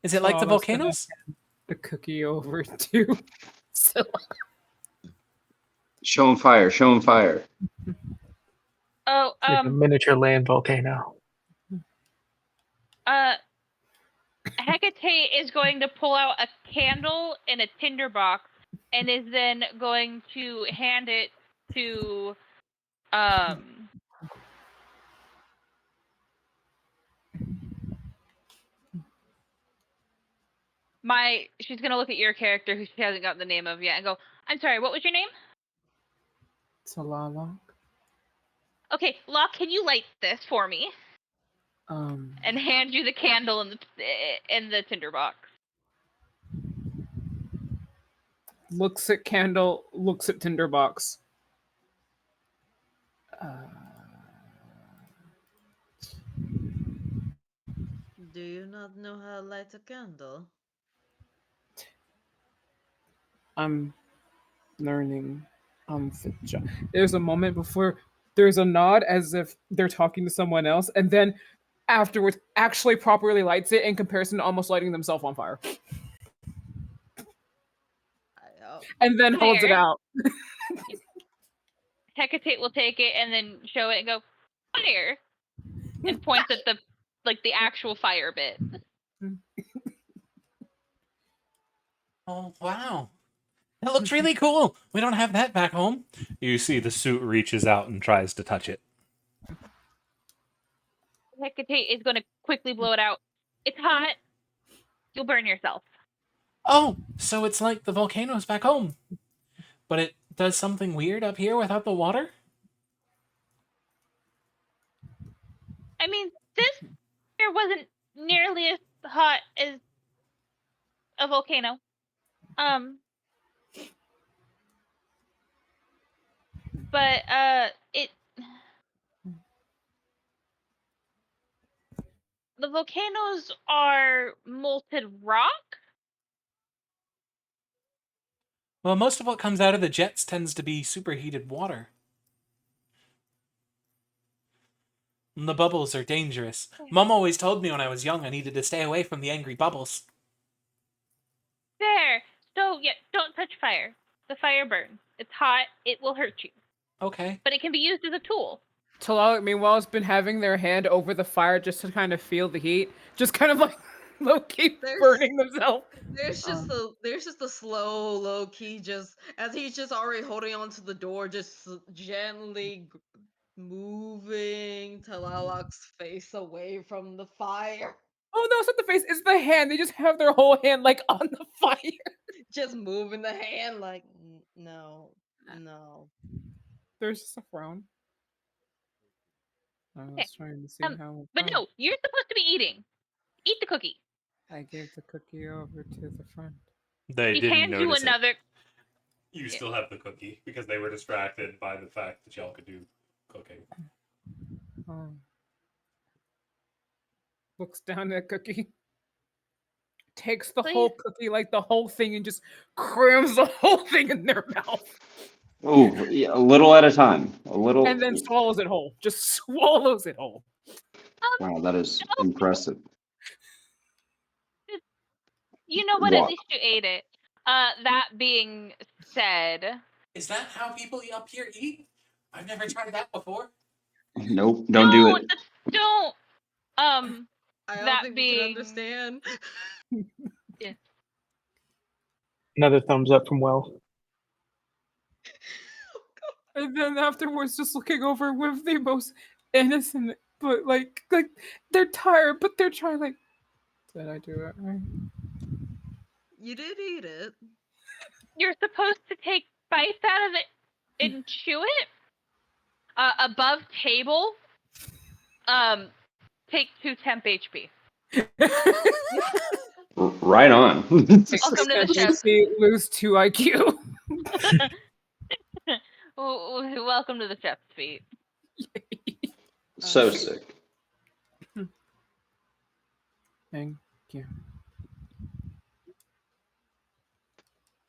Is it like the Lala's gonna volcanoes? hand the cookie over to Scylla. Show him fire. Show him fire. Oh, It's like a miniature land volcano. Hecate is going to pull out a candle in a tinder box and is then going to hand it to she's gonna look at your character who she hasn't gotten the name of yet and go, I'm sorry, what was your name? It's a Lala. Okay, Locke, can you light this for me? And hand you the candle in the tinder box. looks at candle, looks at tinderbox. Do you not know how to light a candle? I'm learning. There's a moment before there's a nod as if they're talking to someone else, and then afterwards actually properly lights it in comparison to almost lighting themselves on fire. And then holds it Fire. out. Hecate will take it and then show it and go, fire, and points at the actual fire bit. Oh, wow. That looks really cool. We don't have that back home. You see the suit reaches out and tries to touch it. Hecate is going to quickly blow it out. It's hot. You'll burn yourself. Oh, so it's like the volcanoes back home. But it does something weird up here without the water? I mean, this here wasn't nearly as hot as a volcano. But the volcanoes are molten rock. Well, most of what comes out of the jets tends to be superheated water. And the bubbles are dangerous. Mom always told me when I was young I needed to stay away from the angry bubbles. There. So, yeah, don't touch fire. The fire burns. It's hot. It will hurt you. Okay. But it can be used as a tool. Talal, meanwhile, has been having their hand over the fire just to kind of feel the heat, just kind of like low key burning themselves. There's just a slow, low key, just as he's just already holding on to the door, just gently moving Talalak's face away from the fire. Oh no, it's not the face, it's the hand. They just have their whole hand like on the fire. Just moving the hand like no. There's just a frown. I was trying to see how. But no, you're supposed to be eating. Eat the cookie. I gave the cookie over to the friend. They He didn't hands you notice it. another. You still have the cookie because they were distracted by the fact that y'all could do cooking. Looks down at cookie. takes the whole cookie, like the whole thing, and just crams the whole thing in their mouth. Oh, yeah, a little at a time. A little. And then swallows it whole. Just swallows it whole. Wow, that is impressive. You know what? At What? least you ate it. That being said, Is that how people up here eat? I've never tried that before. Nope, don't do it. Don't. I don't That think we being can understand. Yeah. Another thumbs up from Will. And then afterwards, just looking over with the most innocent, but like they're tired, but they're trying. Like, did I do it right? You did eat it. You're supposed to take bites out of it and chew it. Above table. Take 2 temp HP. Right on. Welcome to the show. Lose 2 IQ. Welcome to the chef's feet. So sick. Thank you.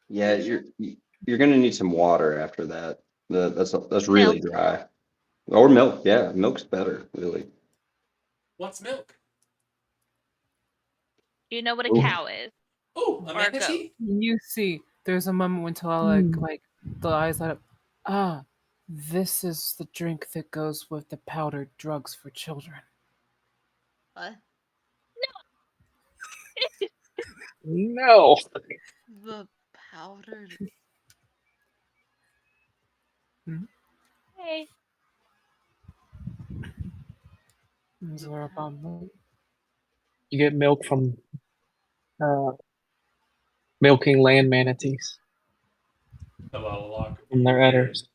Yeah, you're gonna need some water after that. That's really dry. Or milk. Yeah, milk's better. Really. What's milk? Do you know what a Ooh. cow is? Oh, a Or a goat. manatee? You see, there's a moment when Tala like the eyes light up. Ah, this is the drink that goes with the powdered drugs for children. What? No. The powdered. Hey. Is there a problem? You get milk from milking land manatees Locke, from their udders.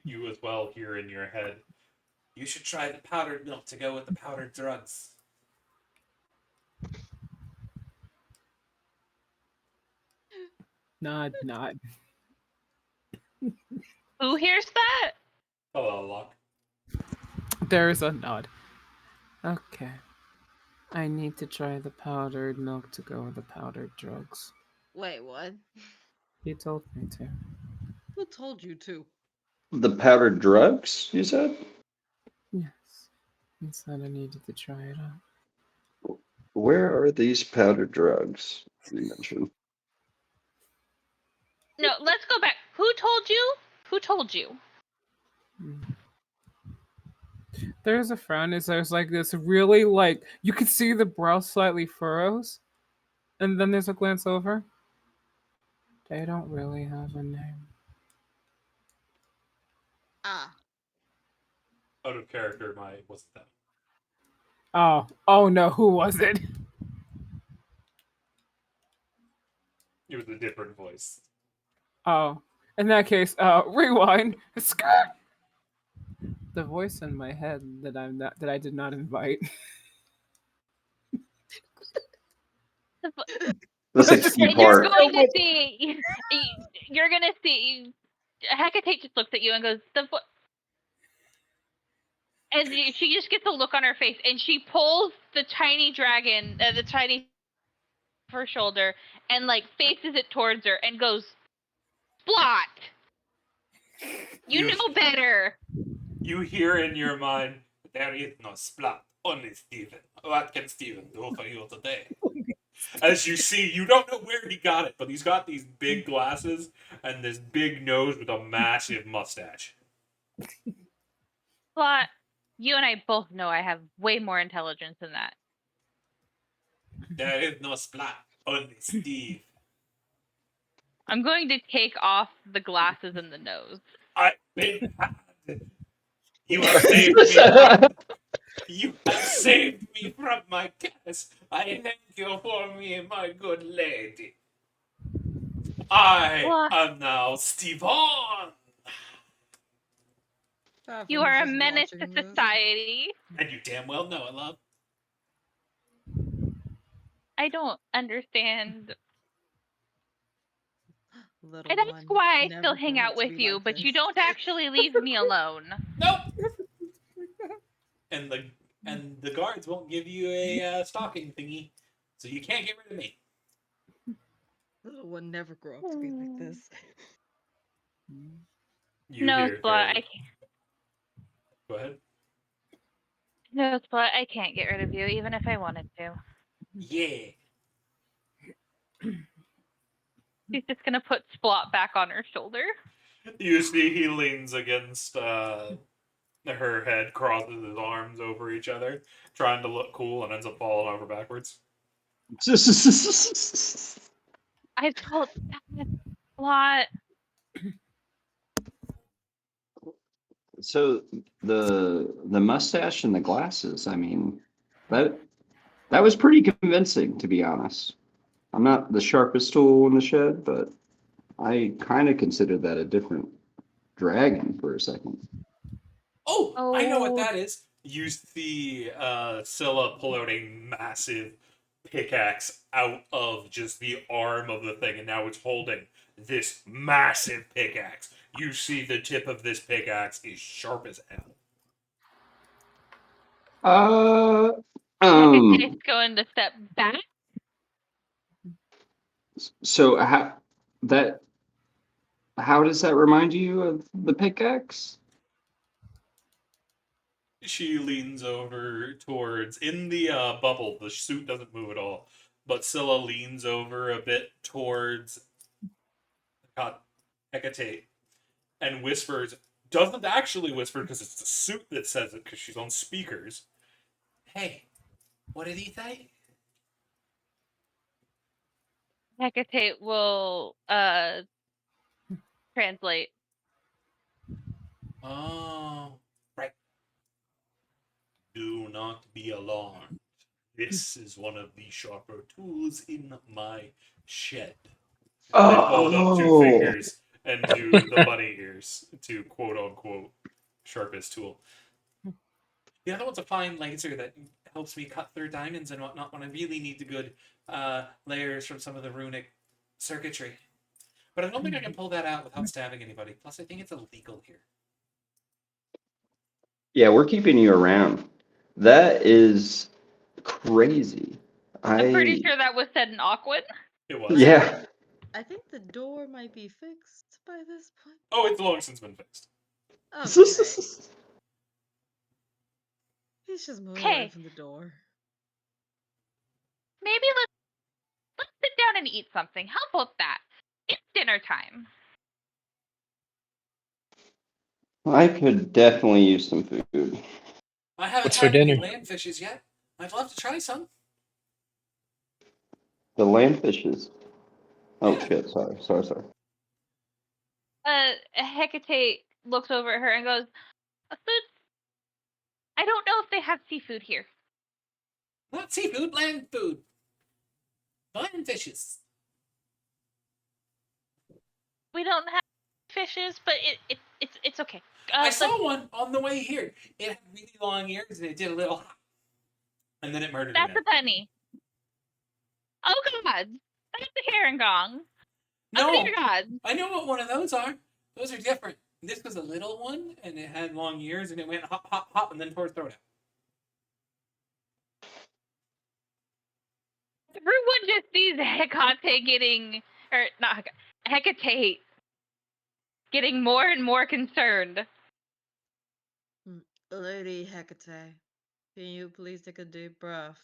you as well hear in your head. You should try the powdered milk to go with the powdered drugs. Nod. Who hears that? Locke. There's a nod. Okay. I need to try the powdered milk to go with the powdered drugs. Wait, what? He told me to. Who told you to? The powdered drugs, you said? Yes. He said I needed to try it out. Where are these powdered drugs you mentioned? No, let's go back. Who told you? Who told you? There's a frown. There's like this really like you can see the brow slightly furrows, and then there's a glance over. They don't really have a name. Ah. Out of character, wasn't that? Oh no, who was it? It was a different voice. Oh, in that case, rewind. The voice in my head that I did not invite. That's a key part. You're gonna see. Hecate just looks at you and goes, and she just gets a look on her face, and she pulls the tiny dragon, the tiny her shoulder, and like faces it towards her and goes, "Splot! You know better." You hear in your mind, there is no Splat, only Steven. What can Steven do for you today? As you see, you don't know where he got it, but he's got these big glasses and this big nose with a massive mustache. Splot, you and I both know I have way more intelligence than that. There is no Splat, only Steve. I'm going to take off the glasses and the nose. I've been had. You have saved me from... You have saved me from my curse. I thank you for me, my good lady. I am now Steven. You are a menace to society. And you damn well know it, love. I don't understand. Little And that's why I still hang out with you, but you don't actually leave me alone. Nope. And the guards won't give you a stocking thingy, So you can't get rid of me. Little one never grow up to be like this. You No, hear Splat, her. I can't. Go ahead. No, Splat, I can't get rid of you, even if I wanted to. Yeah. She's just gonna put Splat back on her shoulder. You see he leans against her head, crosses his arms over each other, trying to look cool, and ends up falling over backwards. I felt that Splat. So the mustache and the glasses, I mean, that was pretty convincing, to be honest. I'm not the sharpest tool in the shed, but I kind of consider that a different dragon for a second. Oh, I know what Oh, that is. You see Scylla pull out a massive pickaxe out of just the arm of the thing, and now it's holding this massive pickaxe. You see the tip of this pickaxe is sharp as hell. Uh, Hecate's going to step back. so how does that remind you of the pickaxe? She leans over towards, in the bubble, the suit doesn't move at all, but Scylla leans over a bit towards Hecate and whispers, doesn't actually whisper because it's the suit that says it because she's on speakers. Hey, what did he say? Hecate will translate. Oh, right. Do not be alarmed. This is one of the sharper tools in my shed. They hold up two Oh, fingers and do the bunny ears to quote unquote sharpest tool. The other one's a fine laser that helps me cut through diamonds and whatnot when I really need the good layers from some of the runic circuitry. But I don't think I can pull that out without stabbing anybody. Plus, I think it's illegal here. yeah, we're keeping you around. That is crazy. I'm pretty sure that was said in Aquan. It was. Yeah. I think the door might be fixed by this point. Oh, it's long since been fixed. Okay. He's just moving away Hey, from the door. maybe let's sit down and eat something. How about that? It's dinner time. I could definitely use some food. I haven't What's for had any dinner? land fishes yet. I'd love to try some. The land fishes. Oh Yeah. shit! Sorry. Hecate looks over at her and goes, I don't know if they have seafood here. Not seafood, land food. Land fishes. We don't have fishes, but it's okay. I saw one on the way here. It had really long ears and it did a little hop. And then it murdered That's him. a penny. Oh god, that's a herringong. No, Oh dear god. I know what one of those are. Those are different. This was a little one, and it had long ears, and it went hop, hop, hop, and then tore its throat out. Everyone just sees Hecate getting, or not Hecate getting more and more concerned. Lady Hecate, can you please take a deep breath?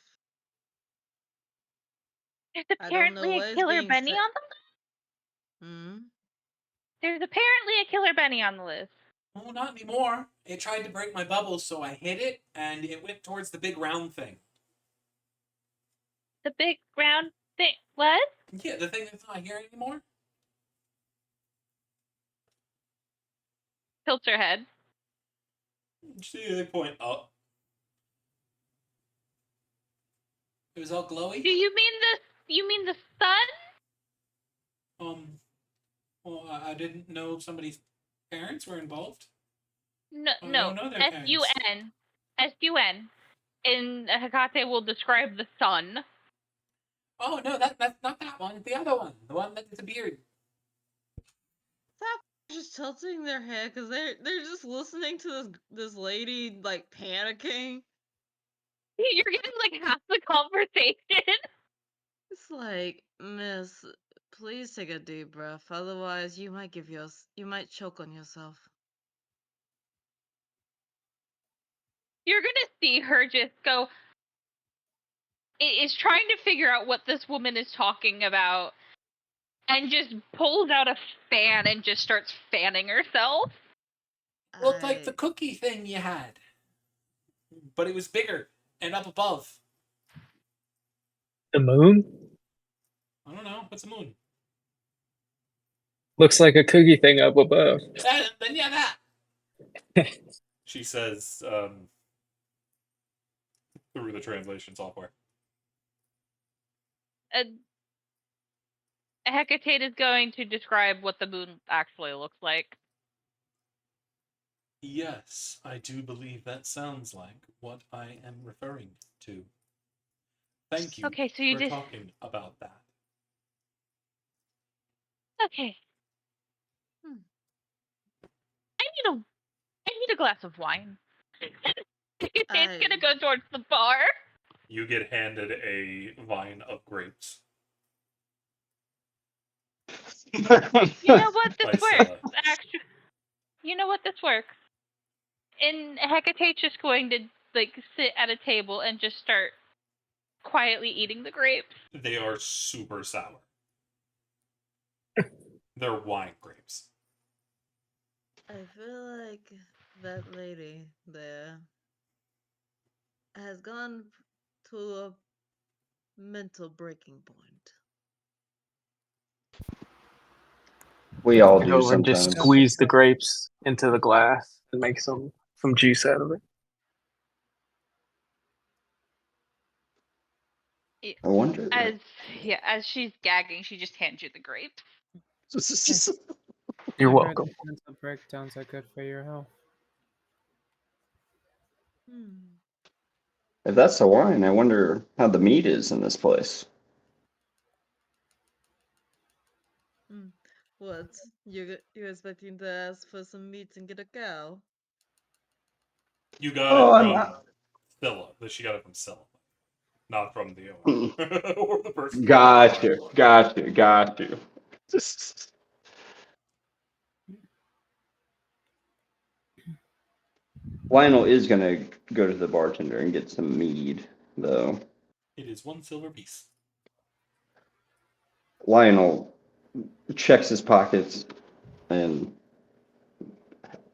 There's I don't know apparently what a is killer being Benny said. on the list. There's apparently a killer Benny on the list. Oh, not anymore. It tried to break my bubble, so I hit it, and it went towards the big round thing. The big round thing. What? Yeah, the thing that's not here anymore. Tilts her head. See, they point up. It was all glowy. Do you mean the? You mean the sun? Well, I didn't know somebody's parents were involved. No, I no. don't know their parents. S-U-N. And Hecate will describe the sun. Oh no, that's not that one. The other one, the one that's a beard. Stop just tilting their head because they're just listening to this lady like panicking. You're getting like half the conversation. It's like, Miss, please take a deep breath. Otherwise, you might choke on yourself. You're gonna see her just go. Is trying to figure out what this woman is talking about, and just pulls out a fan and just starts fanning herself. Looked like the I cookie thing you had, but it was bigger and up above. The moon I don't know. What's a moon? looks like a cookie thing up above. Then yeah, that. She says through the translation software. Hecate is going to describe what the moon actually looks like. Yes, I do believe that sounds like what I am referring to. Thank you Okay, so you for just talking about that. okay. Hmm. I need a glass of wine. Hecate's I gonna go towards the bar. You get handed a vine of grapes You know what? by This Scylla. works. Actually, you know what? This works. And Hecate's just going to sit at a table and just start quietly eating the grapes. They are super sour. They're wine grapes. I feel like that lady there has gone to a mental breaking point. We all Go do over and just sometimes. squeeze the grapes into the glass and make some juice out of it. I wonder. As she's gagging, she just hands you the grapes. You're I heard welcome. mental breakdowns are good for your health. Hmm. If that's the wine, I wonder how the meat is in this place. Hmm. What? You're expecting to ask for some meat and get a cow? You got Oh, it I'm from not. Scylla. She got it from Scylla, not from the owner or the person. Got you. Got you. Got you. Lionel is gonna go to the bartender and get some mead, though. It is 1 silver piece. Lionel checks his pockets and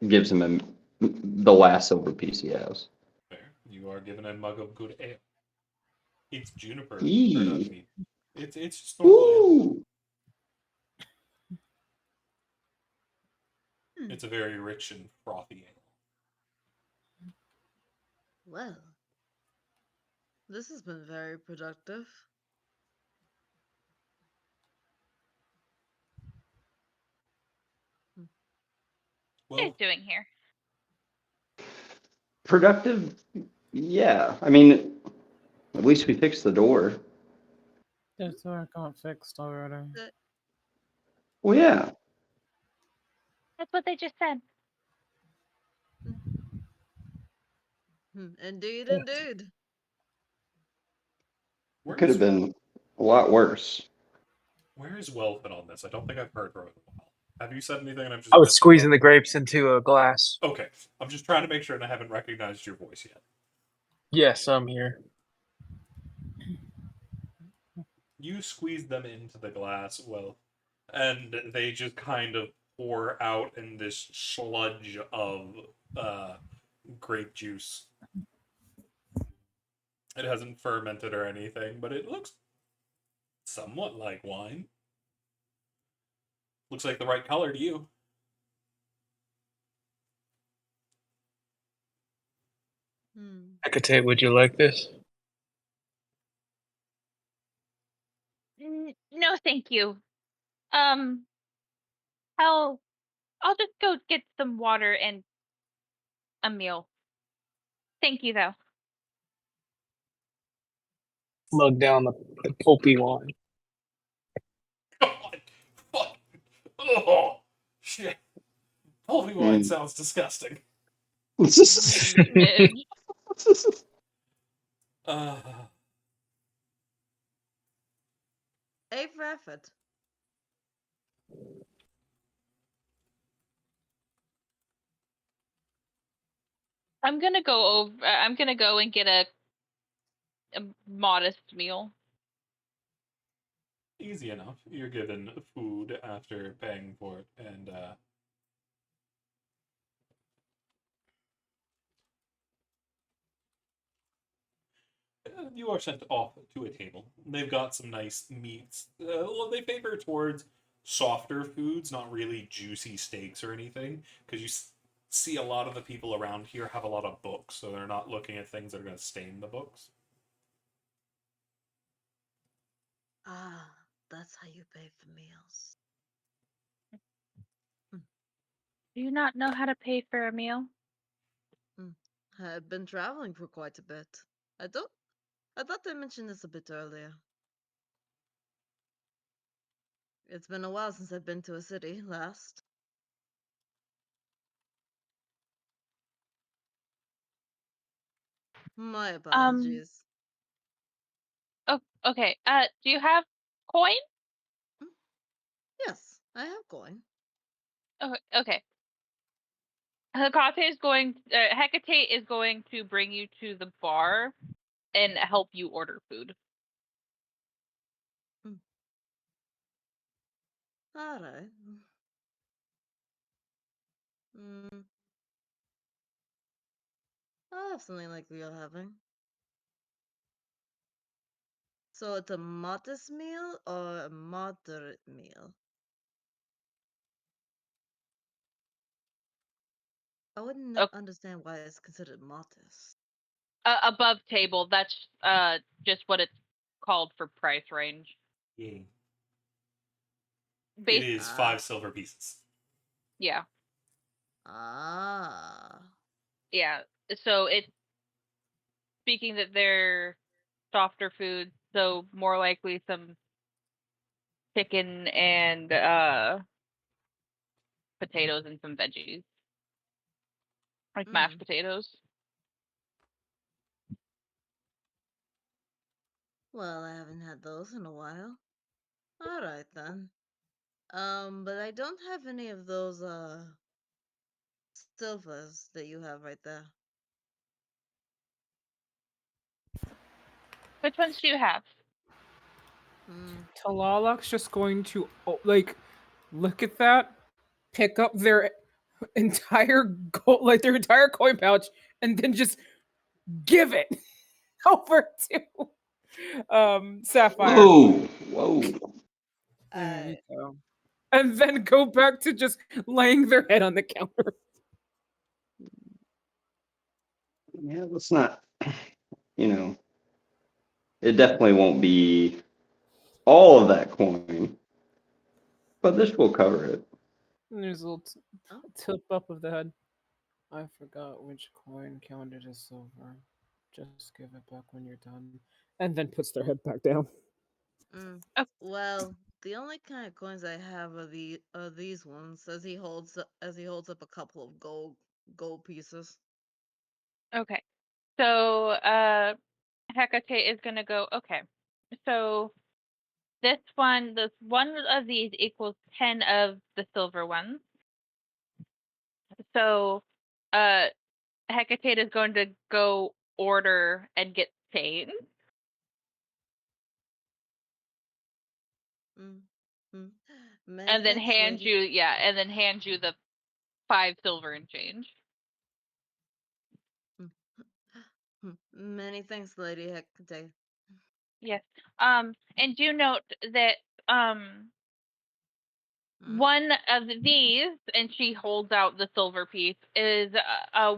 gives him the last silver piece he has. Fair. You are given a mug of good ale. It's juniper. Or not Eee. mead. It's just normal ale. Ooh. Hmm. It's a very rich and frothy ale. Well, this has been very productive. What are you Well, doing here? Productive? Yeah. I mean, at least we fixed the door. This door got fixed already. Well, yeah. That's what they just said. Indeed, Yeah. indeed. It where could have is been a lot worse. Welfin on this? I don't think I've heard her in a while. Have you said anything and I've just I was missed it, squeezing the Welfin? grapes into a glass. Okay. I'm just trying to make sure and I haven't recognized your voice yet. Yes, I'm here. You squeeze them into the glass, well, and they just kind of pour out in this sludge of grape juice. It hasn't fermented or anything, but it looks somewhat like wine. Looks like the right color to you. Hecate, would you like this? No, thank you. Um, I'll just go get some water and a meal. Thank you, though. Lug down the pulpy wine. God, fuck, oh, shit. Pulpy wine sounds disgusting. Smidge. Uh, A for effort. I'm gonna go and get a modest meal. Easy enough. You're given food after paying for it, and you are sent off to a table. They've got some nice meats. Well, they favor towards softer foods, not really juicy steaks or anything, because see a lot of the people around here have a lot of books, so they're not looking at things that are going to stain the books. Ah, that's how you pay for meals. Do you not know how to pay for a meal? I've been traveling for quite a bit. I thought I mentioned this a bit earlier. It's been a while since I've been to a city last. My apologies. Oh, okay. Do you have coin? Yes, I have coin. Okay. Hecate is going to bring you to the bar and help you order food. Alright. I'll have something like you're having. So it's a modest meal or a moderate meal? I wouldn't Oh, understand why it's considered modest. above table. That's just what it's called for price range. Yay. It Base. is 5 silver pieces. Yeah. Ah. Yeah. So it's speaking that they're softer foods, so more likely some chicken and potatoes and some veggies, like mashed potatoes. Well, I haven't had those in a while. Alright then. But I don't have any of those silvers that you have right there. Which ones do you have? Talalak's just going to look at that, pick up their entire gold, like their entire coin pouch, and then just give it over to Sapphire. Whoa. There you go. And then go back to just laying their head on the counter. Yeah, let's not, it definitely won't be all of that coin, but this will cover it. And there's a little tip up of the head. I forgot which coin counted as silver. Just give it back when you're done. And then puts their head back down. Oh. Well, the only kind of coins I have are these ones, as he holds up a couple of gold pieces. Okay. So Hecate is gonna go, okay. So this one of these equals 10 of the silver ones. So Hecate is going to go order and get change. Many And then thanks, lady. and then hand you the 5 silver and change. Many thanks, Lady Hecate. Yes. And do note that one of these, and she holds out the silver piece, is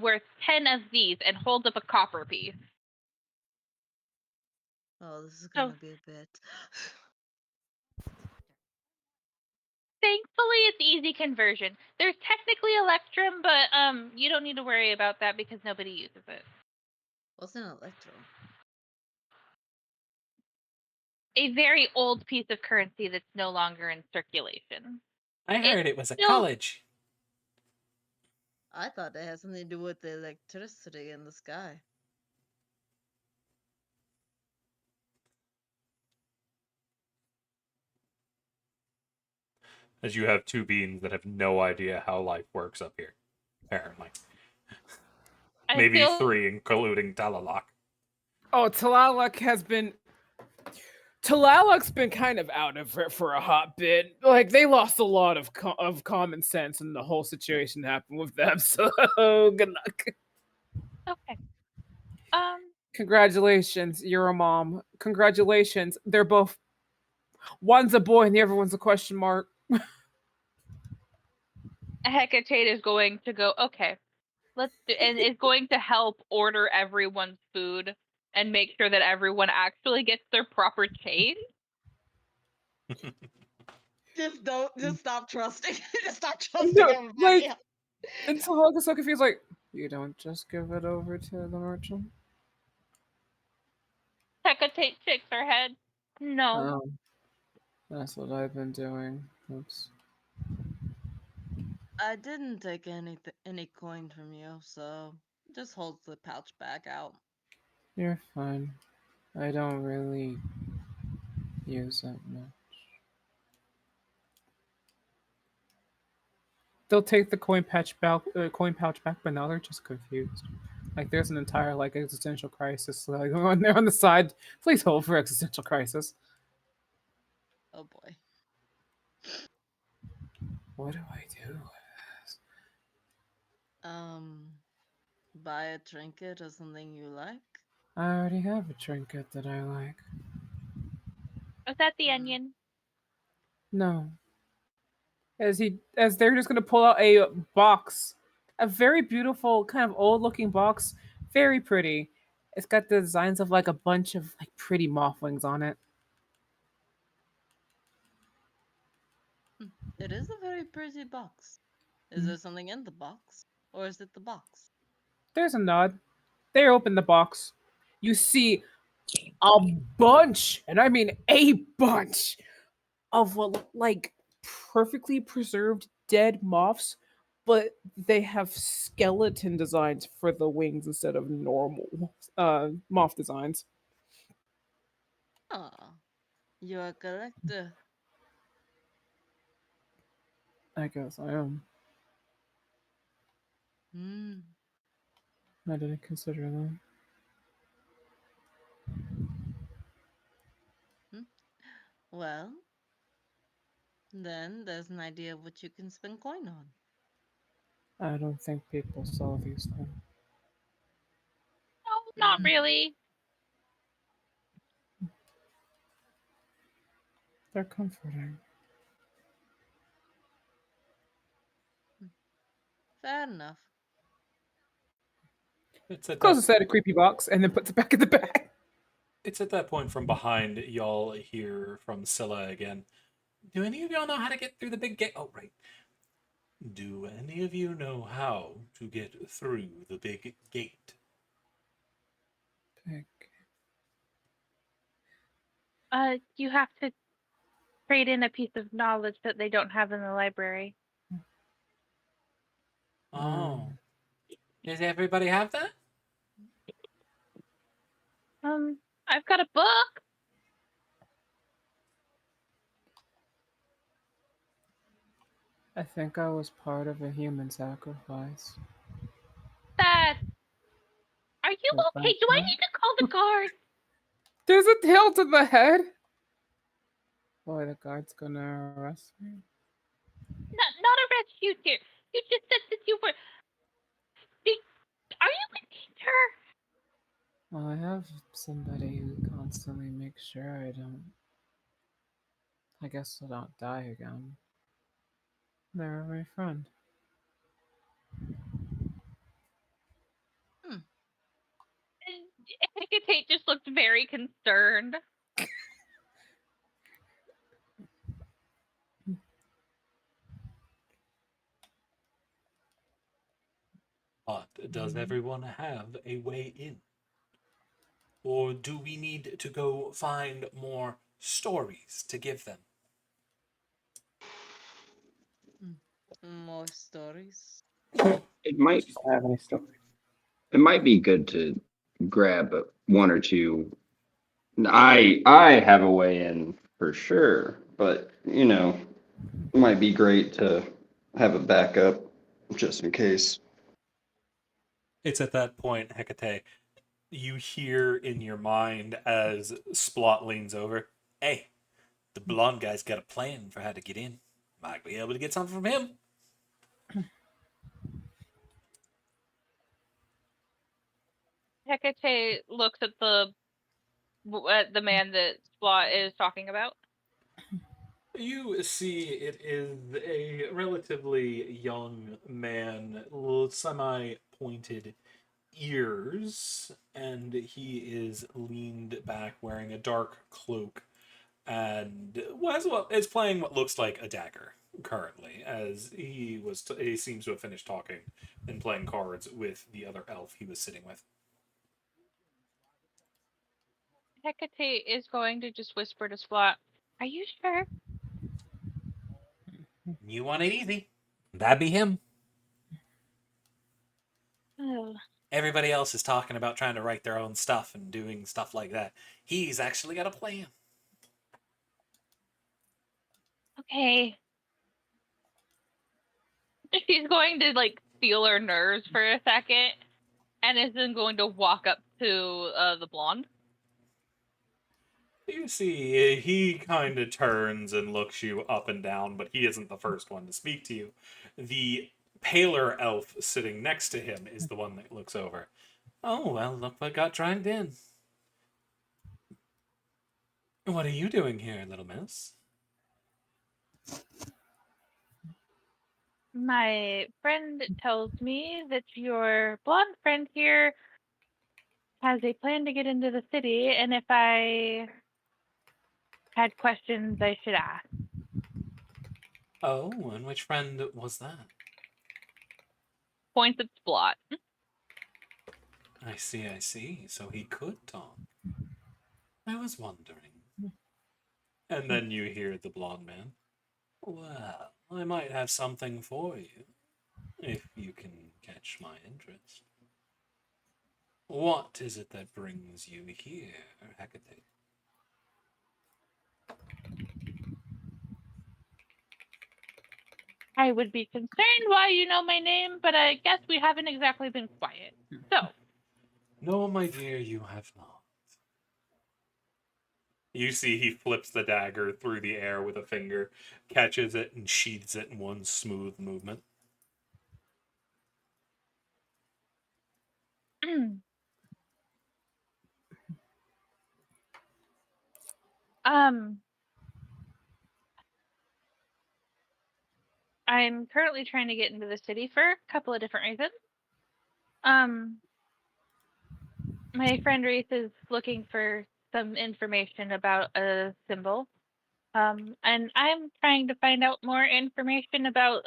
worth 10 of these, and holds up a copper piece. Oh, this is gonna be a bit. Thankfully, it's easy conversion. There's technically Electrum, but you don't need to worry about that because nobody uses it. What's an Electrum? A very old piece of currency that's no longer in circulation. I heard it was a college. I thought that had something to do with the electricity in the sky. as you have two beings that have no idea how life works up here. Apparently. I Maybe feel three, including Talalak. Oh, Talalak's been kind of out of it for a hot bit. Like they lost a lot of common sense, and the whole situation happened with them. So good luck. okay. Congratulations, you're a mom. Congratulations, they're both. One's a boy, and the other one's a question mark. Hecate is going to go. Okay, let's do, and is going to help order everyone's food and make sure that everyone actually gets their proper change. Just stop trusting. Just stop trusting No, everybody like, else. and Talalak is so confused. Like, you don't just give it over to the merchant. Hecate shakes her head. No. Oh, that's what I've been doing. Oops. I didn't take any coin from you, so just hold the pouch back out. You're fine. I don't really use it much. They'll take the coin pouch back, but now they're just confused. Like there's an entire like existential crisis like on there on the side. Please hold for existential crisis. Oh boy. What do I do? Buy a trinket or something you like. I already have a trinket that I like. Was that the Mm. onion? No. As they're just gonna pull out a box, a very beautiful kind of old looking box, very pretty. It's got the designs of like a bunch of like pretty mothwings on it. It is a very pretty box. Is there something in the box? Or is it the box? There's a nod. They open the box. You see a bunch, and I mean a bunch, of what look like perfectly preserved dead moths, but they have skeleton designs for the wings instead of normal moth designs. Ah, you're a collector. I guess I am. Hmm. I didn't consider that. Well, then there's an idea of what you can spend coin on. I don't think people saw these things. No, not Mm. really. They're comforting. Fair enough. It's at Closes that it a creepy box and then puts it back in the bag. it's at that point from behind y'all hear from Scylla again. Do any of y'all know how to get through the big gate? Oh right. Do any of you know how to get through the big gate? Big. You have to trade in a piece of knowledge that they don't have in the library. Oh. Does everybody have that? I've got a book. I think I was part of a human sacrifice. That. Are you Does okay? that Do I count? need to call the guards? There's a tail to the head. Boy, the guard's gonna arrest me. Not arrest you, dear. You just said that you were. Are you in danger? Well, I have somebody who constantly makes sure I guess I don't die again. They're my friend. Hmm. Hecate just looked very concerned. But does everyone have a way in? Or do we need to go find more stories to give them? More stories. It might I don't have any stories. it might be good to grab one or two. I have a way in for sure, but might be great to have a backup just in case. It's at that point, Hecate, you hear in your mind as Splot leans over, "Hey, the blonde guy's got a plan for how to get in. Might be able to get something from him." Hecate looks at the man that Splot is talking about. You see, it is a relatively young man, semi pointed ears, and he is leaned back wearing a dark cloak and is playing what looks like a dagger currently, as he seems to have finished talking and playing cards with the other elf he was sitting with. Hecate is going to just whisper to Splot, "Are you sure?" You want it easy? That'd be him. Oh, Everybody else is talking about trying to write their own stuff and doing stuff like that. He's actually got a plan. okay. She's going to feel her nerves for a second, and is then going to walk up to the blonde. You see, he kind of turns and looks you up and down, but he isn't the first one to speak to you. The paler elf sitting next to him is the one that looks over. "Oh, well, look what got dragged in. What are you doing here, little miss?" My friend tells me that your blonde friend here has a plan to get into the city, and if I had questions, I should ask. Oh, and which friend was that? Points at Splot. I see, I see. So he could talk. I was wondering. And then you hear the blonde man. "Well, I might have something for you, if you can catch my interest. What is it that brings you here, Hecate?" I would be concerned why you know my name, but I guess we haven't exactly been quiet. So, No, my dear, you have not. You see, he flips the dagger through the air with a finger, catches it, and sheathes it in one smooth movement. um, I'm currently trying to get into the city for a couple of different reasons. My friend Reese is looking for some information about a symbol. And I'm trying to find out more information about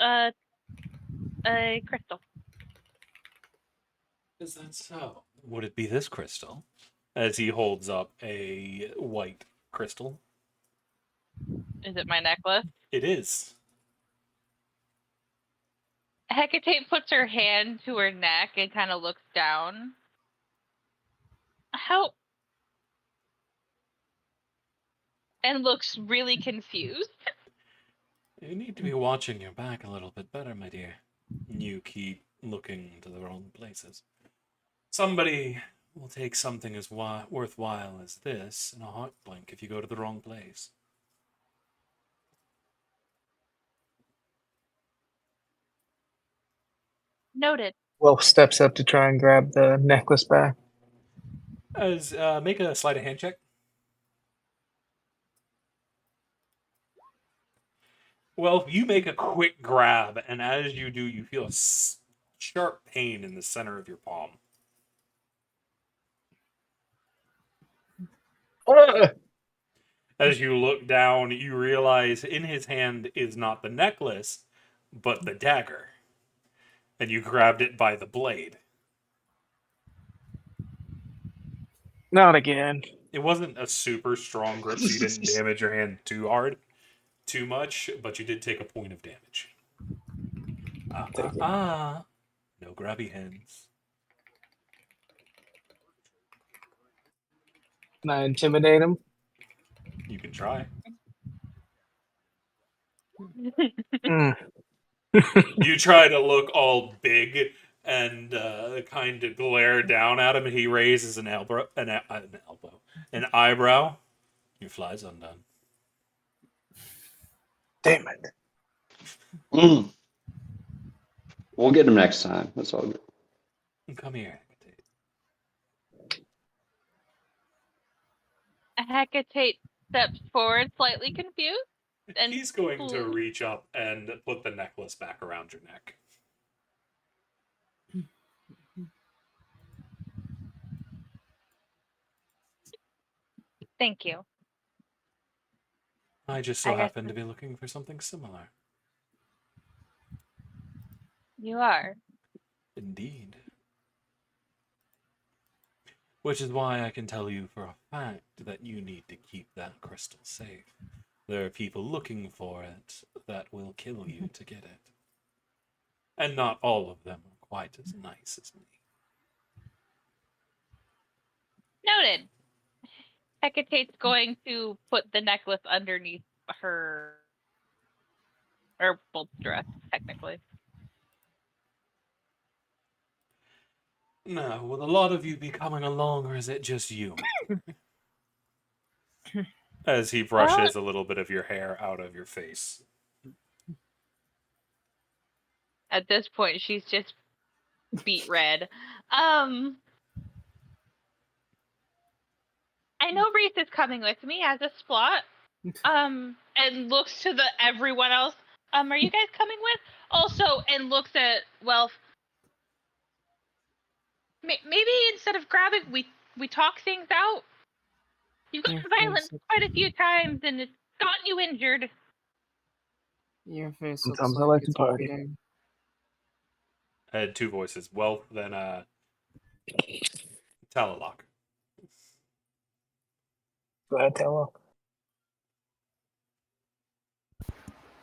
a crystal. Is that so? Would it be this crystal? As he holds up a white crystal. Is it my necklace? It is. Hecate puts her hand to her neck and kind of looks down. How? And looks really confused. You need to be watching your back a little bit better, my dear. You keep looking to the wrong places. Somebody will take something as worthwhile as this in a heart blink if you go to the wrong place. Noted. Wolf steps up to try and grab the necklace back. As make a sleight of hand check. Well, you make a quick grab, and as you do, you feel a sharp pain in the center of your palm. As you look down, you realize in his hand is not the necklace, but the dagger. And you grabbed it by the blade. Not again. It wasn't a super strong grip, so you didn't damage your hand too much, but you did take a point of damage. No grabby hands. Can I intimidate him? You can try. Mm. You try to look all big and kind of glare down at him, and he raises an eyebrow. Your fly's undone. Damn it. Mm. We'll get him next time. That's all good. Come here. Hecate steps forward, slightly confused, and He's going to reach up and put the necklace back around your neck. thank you. I just so I guess happen to be looking for something similar. you are. Indeed. Which is why I can tell you for a fact that you need to keep that crystal safe. There are people looking for it that will kill you to get it. And not all of them are quite as nice as me. Noted. Hecate's going to put the necklace underneath her bolt dress, technically. Now, will a lot of you be coming along, or is it just you? As he brushes a little bit of your hair out of your face. At this point, she's just beet red. I know Reese is coming with me as a splot. And looks to everyone else. Are you guys coming with? Also, and looks at maybe instead of grabbing, we talk things out. You've gotten violent quite a few times, and it's gotten you injured. Your face looks Sometimes I like like to it's party. bleeding. I had two voices. Wealth, then Talalock. Go ahead, tell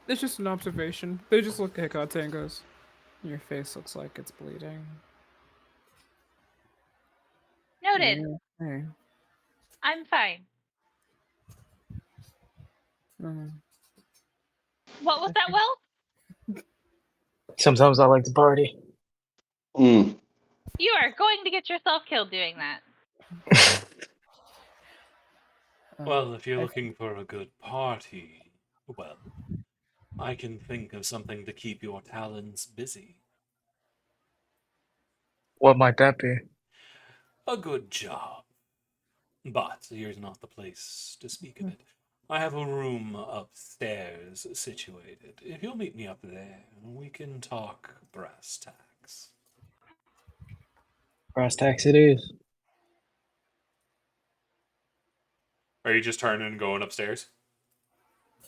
It's just an observation. They just look at Hecate and goes, your face looks like it's bleeding. Noted. Yeah, okay. I'm fine. Mm. What was that, Will? Sometimes I like to party. Mm. You are going to get yourself killed doing that. Well, if you're looking for a good party, well, I can think of something to keep your talons busy. What might that be? A good job. But here's not the place to speak of it. I have a room upstairs situated. If you'll meet me up there, we can talk brass tacks. Brass tacks it is. Are you just turning and going upstairs?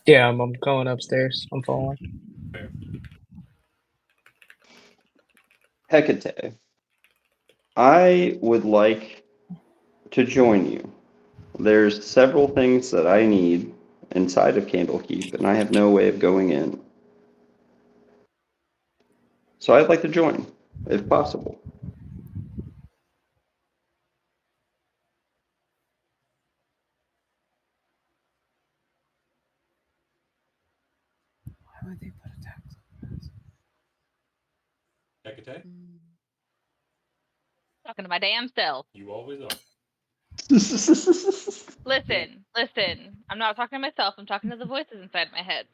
Yeah, I'm going upstairs. I'm following. Fair. Hecate, I would like to join you. There's several things that I need inside of Candlekeep, and I have no way of going in. So I'd like to join, if possible. Why would they put a tax on this? Hecate? Talking to my damn self. You always are. Listen. I'm not talking to myself. I'm talking to the voices inside my head.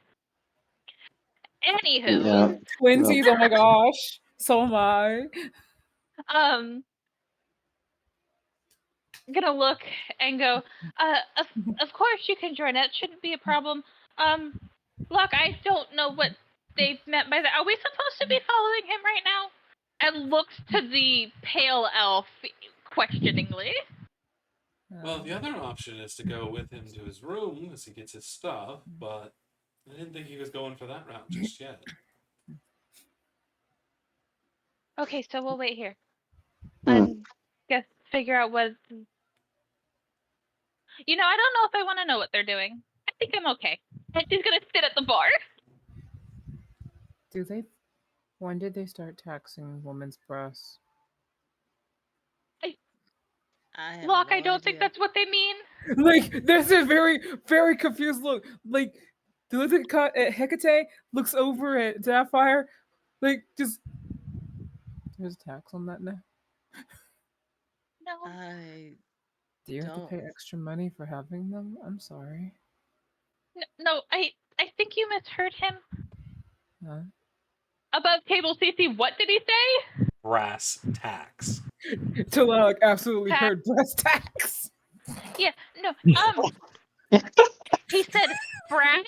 Anywho, Yeah. Twinsies, oh my gosh. So am I. I'm gonna look and go. Of course you can join it. Shouldn't be a problem. Look, I don't know what they meant by that. Are we supposed to be following him right now? And looks to the pale elf questioningly. Well, the other option is to go with him to his room as he gets his stuff, but I didn't think he was going for that route just yet. Okay, so we'll wait here. Mm. And guess figure out what. You know, I don't know if I want to know what they're doing. I think I'm okay. And she's gonna sit at the bar. Do they? When did they start taxing women's breasts? I have Look, no I don't think idea. that's what they mean. Like, there's a very, very confused look. Like, They look at Hecate, looks over at Sapphire, like just there's tax on that now. No, I Do you have to don't. pay extra money for having them? I'm sorry. no, I think you misheard him. Huh? Above table CC, what did he say? Brass tacks. Till like absolutely Tax. heard breast tax. Yeah, no, he said brass,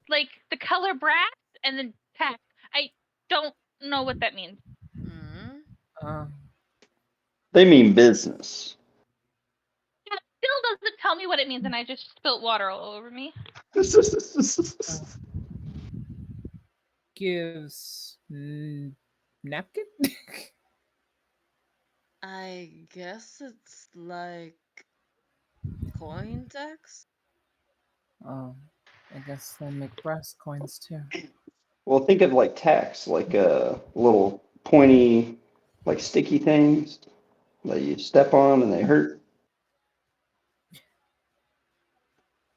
like the color brass, and then tax. I don't know what that means. Mm. Um, They mean business. That still doesn't tell me what it means, and I just spilt water all over me. gives napkin. I guess it's like coin tax. I guess they make brass coins too. Well, think of like tacks, like little pointy, like sticky things that you step on and they hurt.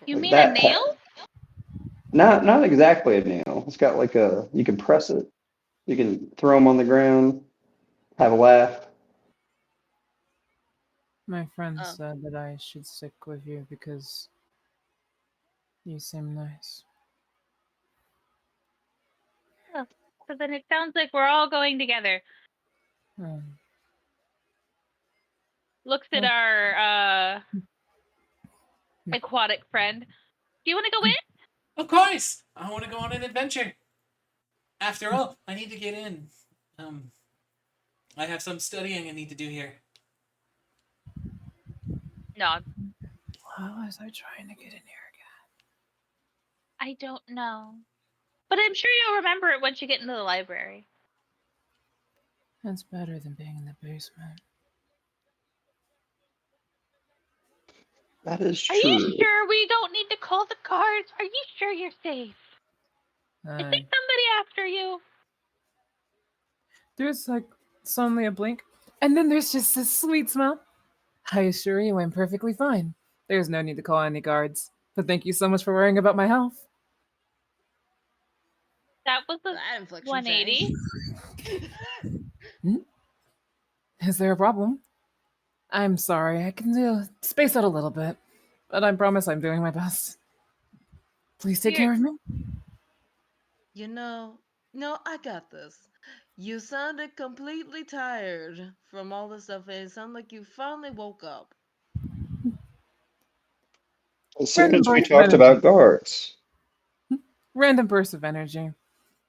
You Like mean a that nail? tack. Not exactly a nail. It's got like you can press it. You can throw them on the ground, have a laugh. My friend Oh, said that I should stick with you because you seem nice. Oh, so then it sounds like we're all going together. Um, Looks at well, our aquatic friend. Do you want to go in? Of course, I want to go on an adventure. After all, I need to get in. I have some studying I need to do here. Nod. how was I trying to get in here again? I don't know. But I'm sure you'll remember it once you get into the library. That's better than being in the basement. That is Are you true. sure we don't need to call the guards? Are you sure you're safe? Is there Uh, somebody after you? there's like suddenly a blink, and then there's just this sweet smile. I assure you, I'm perfectly fine. There's no need to call any guards. But thank you so much for worrying about my health. That was a that inflection 180. change. Is there a problem? I'm sorry, I can space out a little bit, but I promise I'm doing my best. Please take You're care of me. No, I got this. You sounded completely tired from all the stuff, and it sounded like you finally woke up. As soon Random as we burst of talked energy. about guards. Random burst of energy.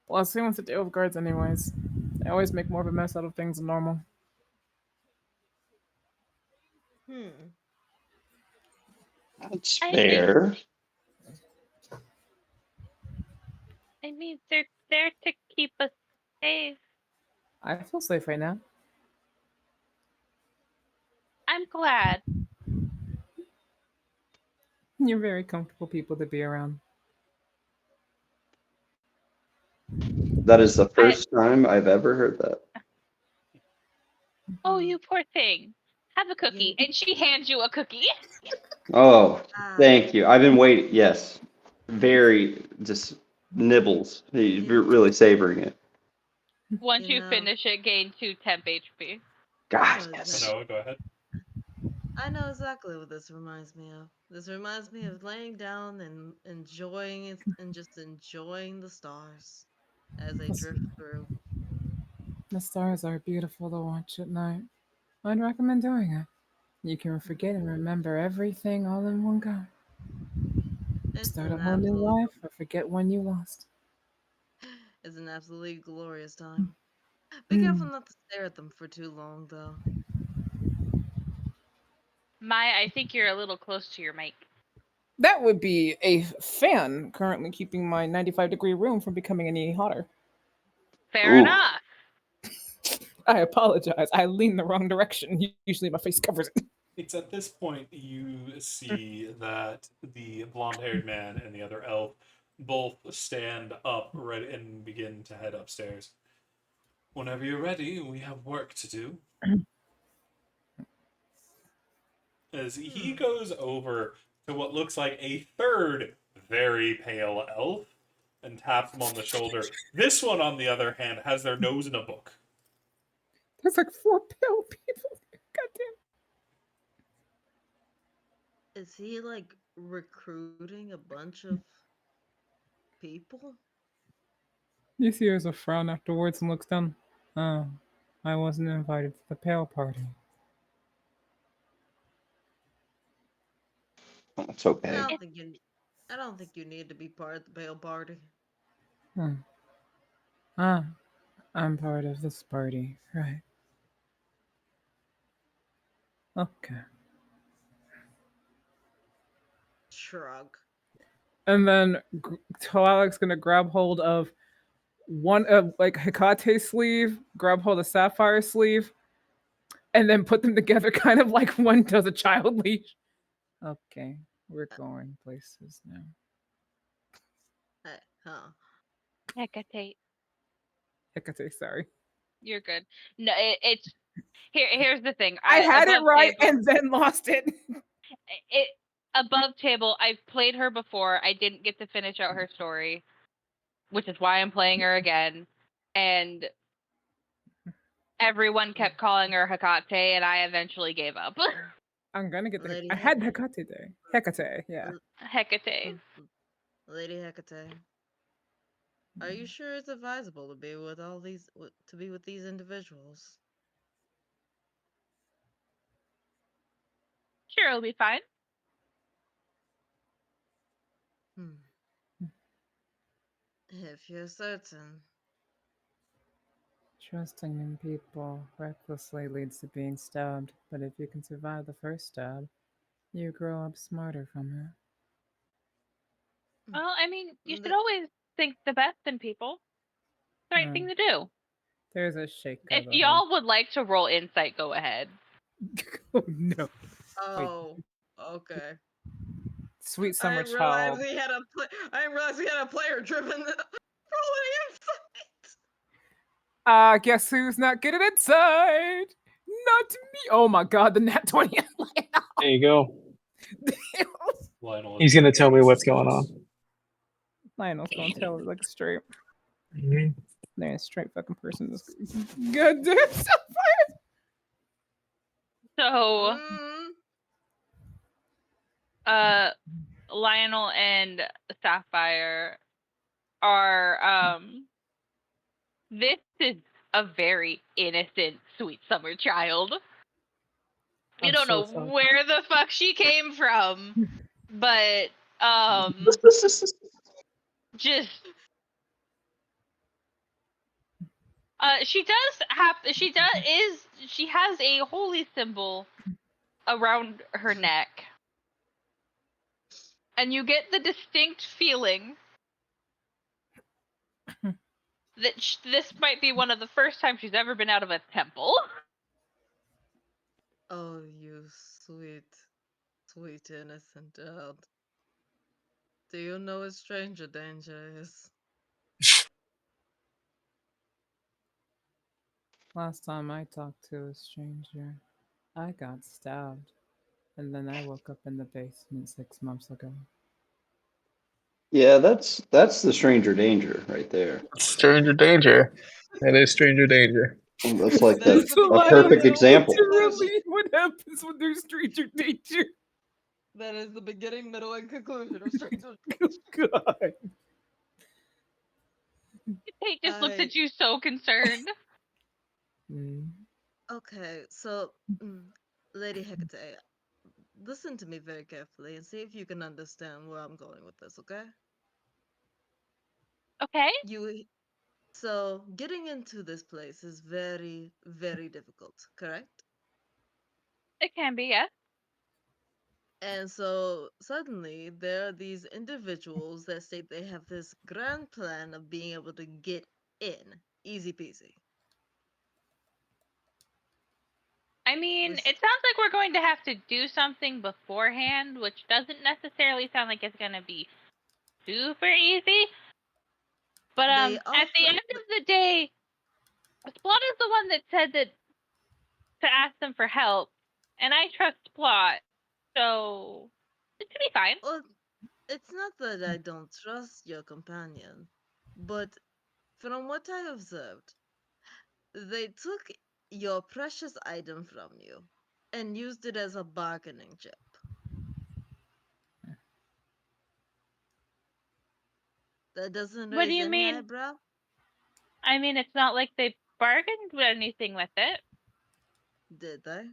Plus, who wants to deal with guards anyways? They always make more of a mess out of things than normal. Hmm. That's I fair. mean they're there to keep us safe. I feel safe right now. I'm glad. You're very comfortable people to be around. That is the I first time I've ever heard that. Oh, Hmm. you poor thing. Have a cookie. You, And she hands you a cookie. Oh, ah, thank you. I've been waiting. Yes. Very just nibbles. You're really savoring it. Once you you know, finish it, gain 2 temp HP. I God, know So yes. exactly. Noah, go ahead. I know exactly what this reminds me of. This reminds me of laying down and enjoying it, and just enjoying the stars as they The, drift through. the stars are beautiful to watch at night. I'd recommend doing it. You can forget and remember everything all in one go. It's Start a an whole new absolute, life or forget one you lost. it's an absolutely glorious time. Be Hmm. careful not to stare at them for too long, though. Maya, I think you're a little close to your mic. That would be a fan currently keeping my 95-degree room from becoming any hotter. Fair Ooh. enough. I apologize. I lean the wrong direction. Usually my face covers it. It's at this point you see that the blonde-haired man and the other elf both stand up ready and begin to head upstairs. Whenever you're ready, we have work to do. As he Hmm. goes over to what looks like a third very pale elf and taps him on the shoulder. This one, on the other hand, has their nose in a book. There's like 4 pale people. Goddamn. Is he like recruiting a bunch of people? He sees a frown afterwards and looks down. Oh, I wasn't invited to the pale party. That's okay. I don't think you need to be part of the pale party. Hmm. Ah, I'm part of this party, right? Okay. Shrug. And then Talalek's gonna grab hold of one like Hekate's sleeve, grab hold of Sapphire's sleeve, and then put them together, kind of like one does a child leash. Okay, we're going places now. Huh. Hecate, Hekate, sorry. you're good. No, it's here's the thing. I had it above right table, and then lost it. it above table. I've played her before. I didn't get to finish out her story, which is why I'm playing her again. And everyone kept calling her Hecate, and I eventually gave up. I'm gonna get the. Lady I had Hekate there. Hekate, yeah. Hecate. Lady Hecate. Are you sure it's advisable to be with these individuals? Sure, it'll be fine. If you're certain. Trusting in people recklessly leads to being stabbed, but if you can survive the first stab, you grow up smarter from it. Well, I mean, you should Th- always think the best in people. It's the right thing to do. There's a shake If of the y'all would like to roll insight, go ahead. Oh no. Oh, okay. Sweet I summer didn't realize child. I didn't realize we had a player driven rolling insight. Guess who's not good at insight? Not me. Oh my god, the nat 20. There you go. Lionel He's gonna tell me what's going on. Lionel's gonna tell it like straight. Mhm. They're a straight fucking person. Goddamn Sapphire. So, Mm. Lionel and Sapphire are this is a very innocent, sweet summer child. You I'm don't so know sorry. where the fuck she came from, but just she has a holy symbol around her neck, and you get the distinct feeling that this might be one of the first times she's ever been out of a temple. Oh, you sweet, sweet innocent child. Do you know what stranger danger is? Last time I talked to a stranger, I got stabbed. And then I woke up in the basement 6 months ago. Yeah, that's the stranger danger right there. Stranger danger. That is stranger danger. That's like That is the a perfect example. Literally, what happens when there's stranger danger? That is the beginning, middle, and conclusion of stranger. God. Tate just looks at you so concerned. Okay, so Lady Hecate, listen to me very carefully and see if you can understand where I'm going with this, okay? Okay. So getting into this place is very, very difficult, correct? It can be, yes. And so suddenly there are these individuals that say they have this grand plan of being able to get in, easy peasy. I mean, it sounds like we're going to have to do something beforehand, which doesn't necessarily sound like it's going to be super easy. But at the end of the day, Splot is the one that said that to ask them for help, and I trust Splot, so it should be fine. It's not that I don't trust your companion, but from what I observed, they took your precious item from you and used it as a bargaining chip. That doesn't What do raise you any mean? eyebrow, I mean, it's not like they bargained with anything with it. did they?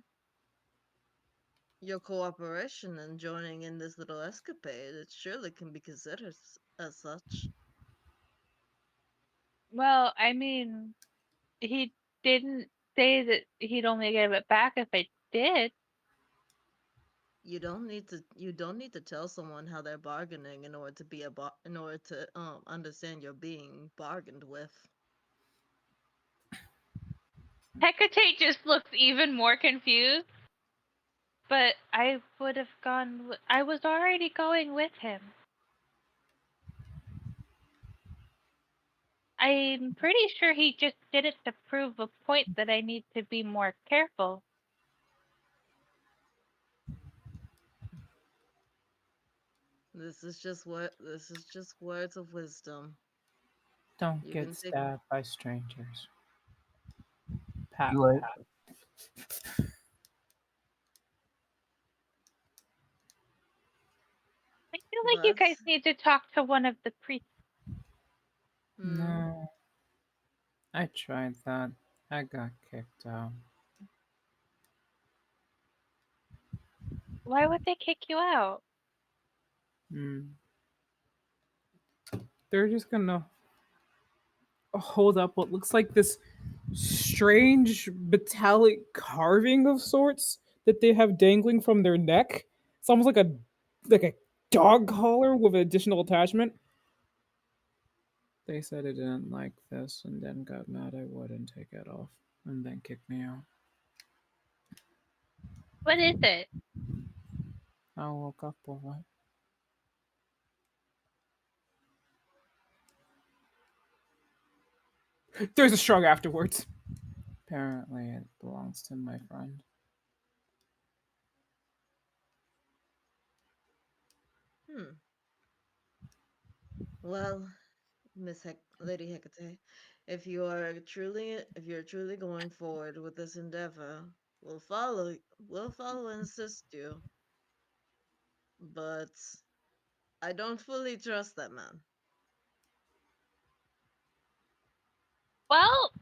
Your cooperation in joining in this little escapade, it surely can be considered as such. Well, I mean, he didn't say that he'd only give it back if I did. You don't need to tell someone how they're bargaining in order to understand you're being bargained with. Hecate just looks even more confused. But I would have gone. I was already going with him. I'm pretty sure he just did it to prove a point that I need to be more careful. This is just words of wisdom. Don't You get can take stabbed by strangers. Pat, Too late. pat. I feel like you but guys need to talk to one of the priests. hmm, No, I tried that. I got kicked out. Why would they kick you out? Hmm. They're just gonna hold up what looks like this strange metallic carving of sorts that they have dangling from their neck. It's almost like a dog collar with an additional attachment. They said they didn't like this and then got mad I wouldn't take it off and then kicked me out. What is it? I woke up with it. There's a shrug afterwards. Apparently, it belongs to my friend. hmm. Well, Lady Hecate, if you're truly going forward with this endeavor, we'll follow. We'll follow and assist you. But I don't fully trust that man. Well,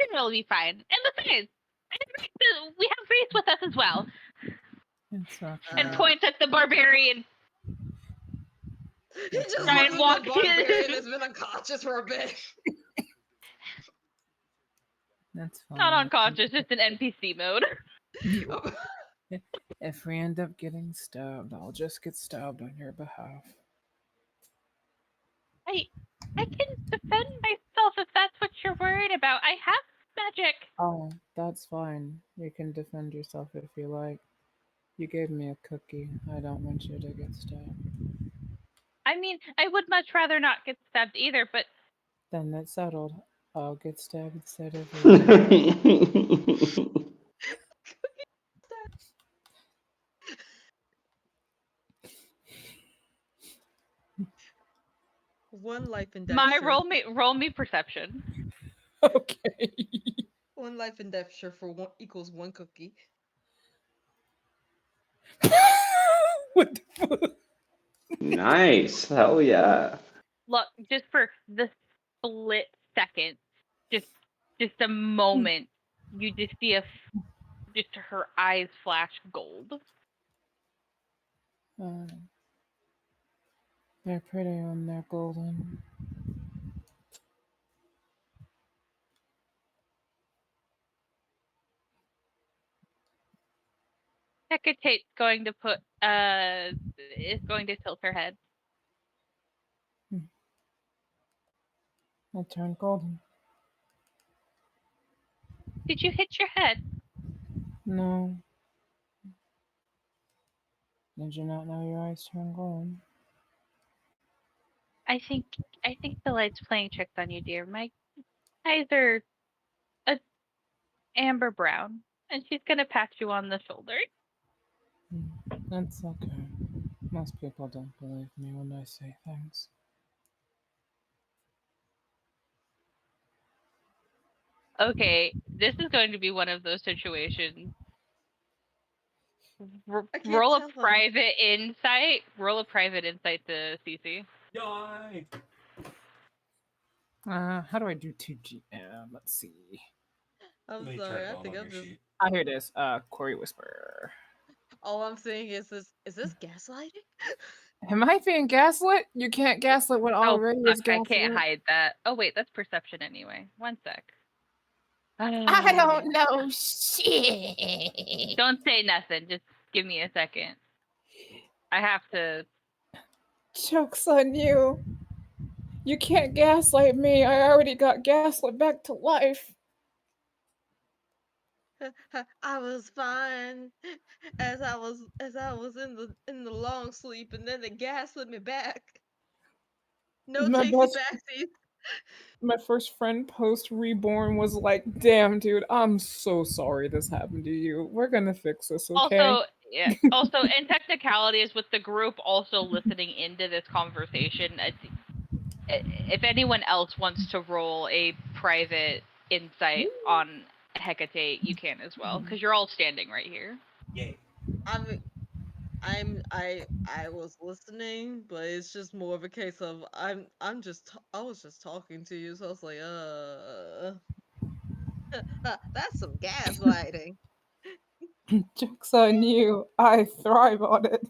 it'll be fine. And besides, we have Reese with us as well. It's And okay. Uh, points at the barbarian. he just Try looks and at walk. the barbarian that's been unconscious for a bit. That's Not fine. unconscious, just in NPC mode. If we end up getting stabbed, I'll just get stabbed on your behalf. I can defend myself if that's what you're worried about. I have magic. Oh, that's fine. You can defend yourself if you like. You gave me a cookie. I don't want you to get stabbed. I mean, I would much rather not get stabbed either, but Then that's settled. I'll get stabbed instead of you. One life in death my sure. roll me perception. Okay. One life in death sure for one equals one cookie. What the fuck? Nice. Hell yeah. Look, just for the split second, just a moment, you just see just her eyes flash gold. Uh, they're pretty when they're golden. Hecate's going to is going to tilt her head. They turn golden. Did you hit your head? No. Did you not know your eyes turn golden? I think the light's playing tricks on you, dear. My eyes are a amber brown, and she's gonna pat you on the shoulder. That's okay. Most people don't believe me when I say things. Okay, this is going to be one of those situations. I can't Roll a tell them. private insight. Roll a private insight to CC. Yay! How do I do 2G? Let's see. I'm Let me turn sorry. it I on think I'm your just. sheet. Ah, here it is. Quarry Whisper. All I'm saying is this. Is this gaslighting? Am I being gaslit? You can't gaslit what Oh, already fuck, is I gaslit. can't hide that. Oh, wait, that's perception anyway. 1 sec. I don't know shit. Don't say nothing. Just give me a second. I have to. Joke's on you. You can't gaslight me. I already got gaslit back to life. I was fine as I was in the long sleep, and then they gaslit me back. No My takesy best, backsies. my first friend post reborn was like, "Damn, dude, I'm so sorry this happened to you. We're gonna fix this, okay?" Also, yeah. Also, in technicalities, with the group also listening into this conversation, if anyone else wants to roll a private insight on Hecate, you can as well, because you're all standing right here. Yay! I was listening, but it's just more of a case of I was just talking to you, so I was like, that's some gaslighting. Joke's on you. I thrive on it.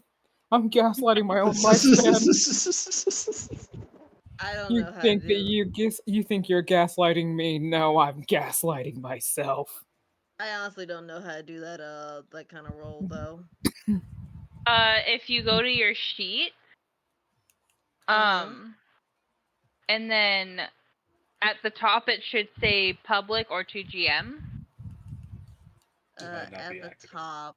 I'm gaslighting my own lifespan. I don't You know how to think that do. you think you're gaslighting me? No, I'm gaslighting myself. I honestly don't know how to do that kind of role though. If you go to your sheet, Uh-huh. and then at the top it should say public or to GM. It might not At be the activated. top.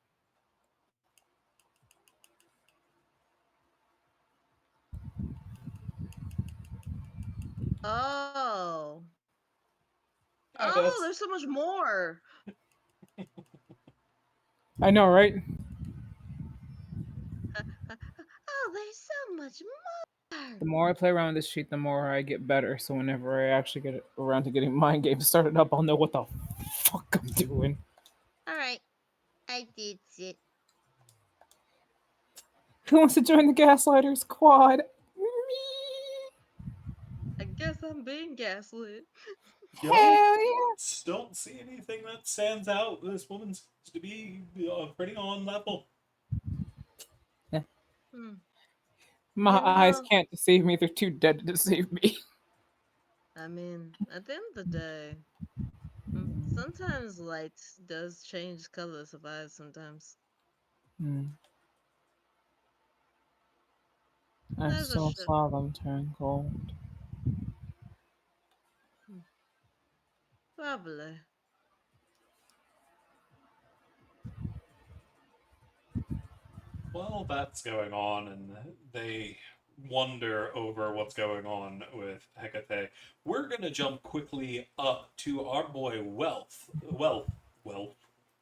Oh. Oh, Oh, there's so much more. I know, right? Oh, there's so much more. The more I play around with this sheet, the more I get better. So whenever I actually get around to getting mind games started up, I'll know what the fuck I'm doing. Alright. I did it. Who wants to join the Gaslighter Squad? Me. I guess I'm being gaslit. You Hell know, yeah! don't see anything that stands out. This woman seems to be pretty on level. Hmm. My You eyes know, can't deceive me. They're too dead to deceive me. I mean, at the end of the day, sometimes light does change colors of eyes sometimes. I There's a still shit. saw them turn gold. Probably. While that's going on, and they wonder over what's going on with Hecate, we're gonna jump quickly up to our boy Wealth,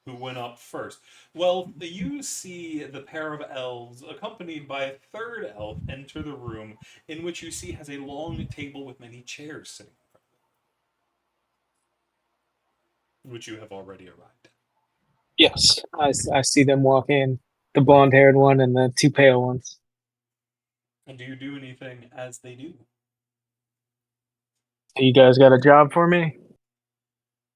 who went up first. Well, you see the pair of elves, accompanied by a third elf, enter the room, in which you see has a long table with many chairs sitting in front of it, which you have already arrived at. Yes, I see them walk in. The blonde-haired one and the two pale ones. And do you do anything as they do? You guys got a job for me?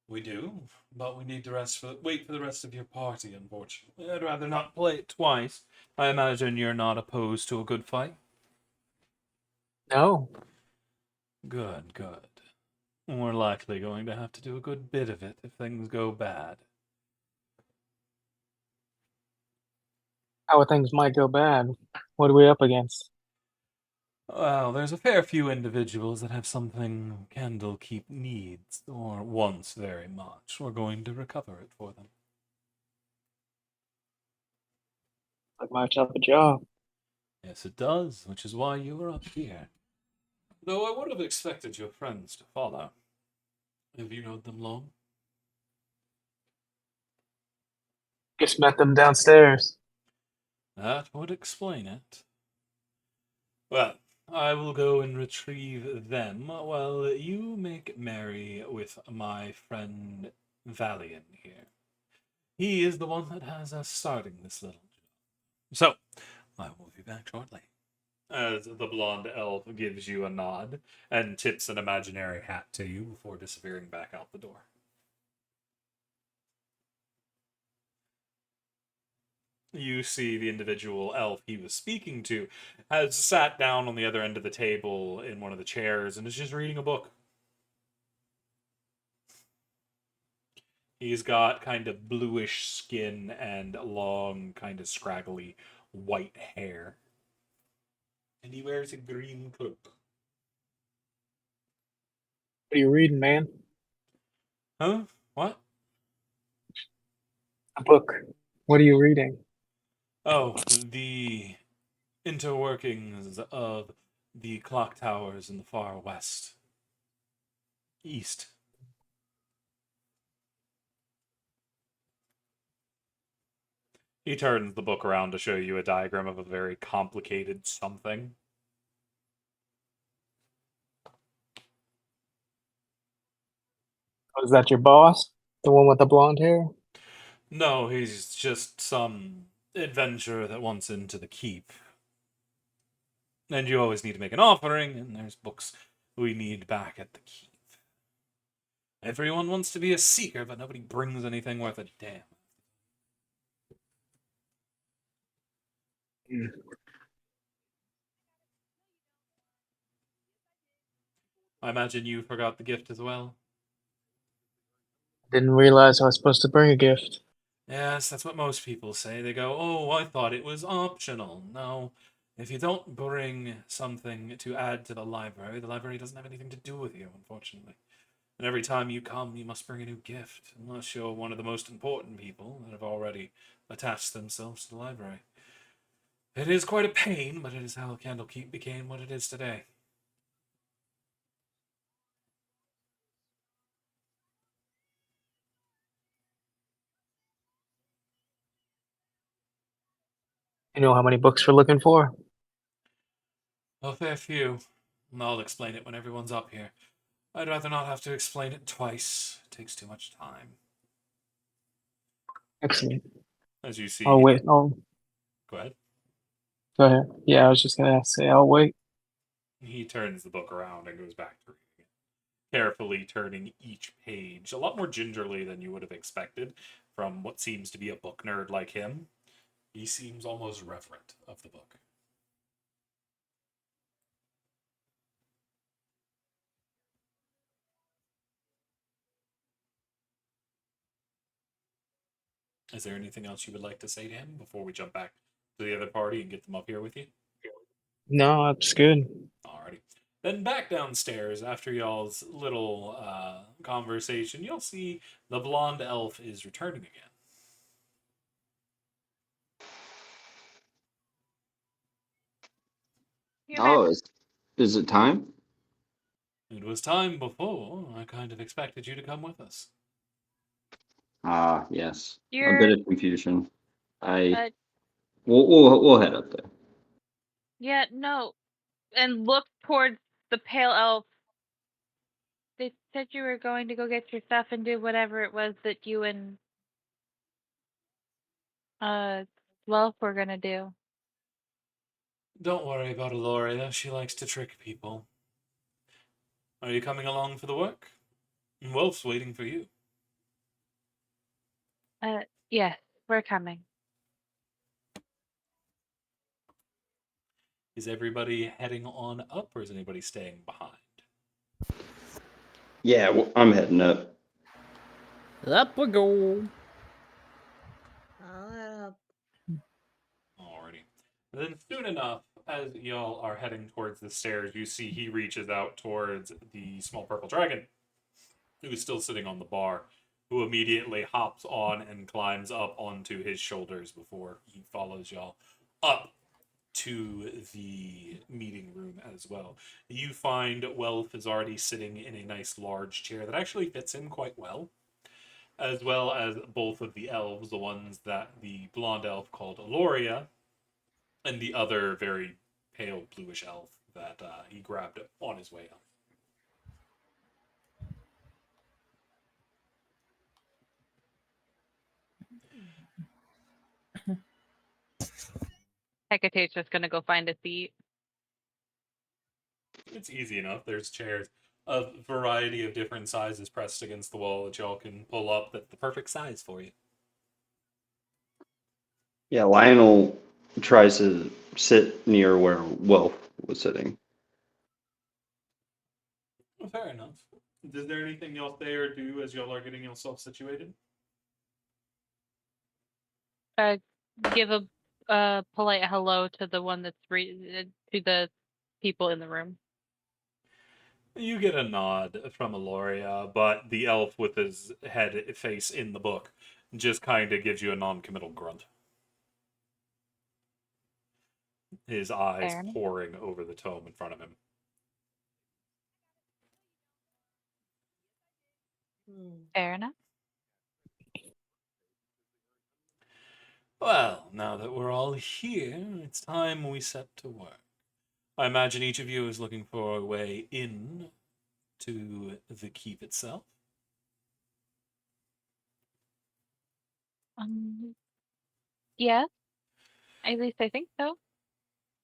We do, but we need to wait for the rest of your party, unfortunately. I'd rather not play it twice. I imagine you're not opposed to a good fight? No. Good, good. We're likely going to have to do a good bit of it if things go bad. How things might go bad. What are we up against? Well, there's a fair few individuals that have something Candlekeep needs, or wants very much. We're going to recover it for them. Like my type of job. Yes, it does, which is why you are up here. Though I would have expected your friends to follow. Have you known them long? Just met them downstairs. That would explain it. Well, I will go and retrieve them while you make merry with my friend Valian here. He is the one that has us starting this little job. So, I will be back shortly. As the blonde elf gives you a nod and tips an imaginary hat to you before disappearing back out the door. You see the individual elf he was speaking to has sat down on the other end of the table in one of the chairs and is just reading a book. He's got kind of bluish skin and long, kind of scraggly white hair. And he wears a green cloak. What are you reading, man? Huh? What? A book. What are you reading? Oh, the interworkings of the clock towers in the far west. East. He turns the book around to show you a diagram of a very complicated something. Oh, is that your boss? The one with the blonde hair? No, he's just some adventurer that wants into the keep. And you always need to make an offering, and there's books we need back at the keep. Everyone wants to be a seeker, but nobody brings anything worth a damn. Hmm. I imagine you forgot the gift as well. Didn't realize I was supposed to bring a gift. Yes, that's what most people say. They go, "Oh, I thought it was optional." No, if you don't bring something to add to the library doesn't have anything to do with you, unfortunately. And every time you come, you must bring a new gift, unless you're one of the most important people that have already attached themselves to the library. It is quite a pain, but it is how Candlekeep became what it is today. You know how many books we're looking for? A fair few. And I'll explain it when everyone's up here. I'd rather not have to explain it twice. It takes too much time. Excellent. As you I'll see, wait. Oh, go ahead. go ahead. Yeah, I was just gonna say I'll wait. He turns the book around and goes back to reading it, carefully turning each page, a lot more gingerly than you would have expected from what seems to be a book nerd like him. He seems almost reverent of the book. Is there anything else you would like to say to him before we jump back to the other party and get them up here with you? No, that's good. Alrighty. Then back downstairs after y'all's little conversation, you'll see the blonde elf is returning again. You're back. Oh, is it time? It was time before. I kind of expected you to come with us. Ah, yes. A You're bit of confusion. I uh we'll head up there. yeah, no. And look towards the pale elf. They said you were going to go get your stuff and do whatever it was that you and uh Love were gonna do. Don't worry about Aloria. She likes to trick people. Are you coming along for the work? Wolf's waiting for you. Yes, we're coming. Is everybody heading on up, or is anybody staying behind? Yeah, well, I'm heading up. Up we go. Uh, Alrighty. Then soon enough, as y'all are heading towards the stairs, you see he reaches out towards the small purple dragon, who is still sitting on the bar, who immediately hops on and climbs up onto his shoulders before he follows y'all up to the meeting room as well. You find Welf is already sitting in a nice large chair that actually fits him quite well, as well as both of the elves, the ones that the blonde elf called Aloria, and the other very pale bluish elf that he grabbed on his way up. Hecate's just gonna go find a seat. It's easy enough. There's chairs of variety of different sizes pressed against the wall that y'all can pull up. That's the perfect size for you. Yeah, Lionel tries to sit near where Wolf was sitting. Well, fair enough. Is there anything y'all say or do as y'all are getting yourself situated? Give a polite hello to the one that's to the people in the room. You get a nod from Aloria, but the elf with his head face in the book just kind of gives you a non-committal grunt. His eyes Fair enough. poring over the tome in front of him. Fair enough. Well, now that we're all here, it's time we set to work. I imagine each of you is looking for a way in to the keep itself. Yeah. At least I think so.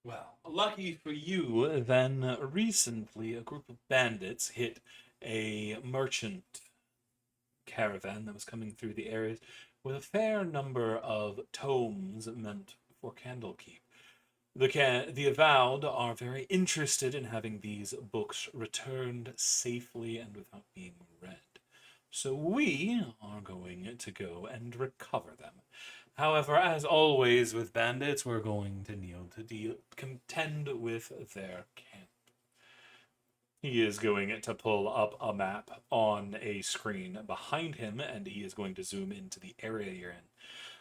Well, lucky for you, then recently a group of bandits hit a merchant caravan that was coming through the areas with a fair number of tomes meant for Candlekeep. The Avowed are very interested in having these books returned safely and without being read. So we are going to go and recover them. However, as always with bandits, we're going to need to contend with their camp. He is going to pull up a map on a screen behind him, and he is going to zoom into the area you're in.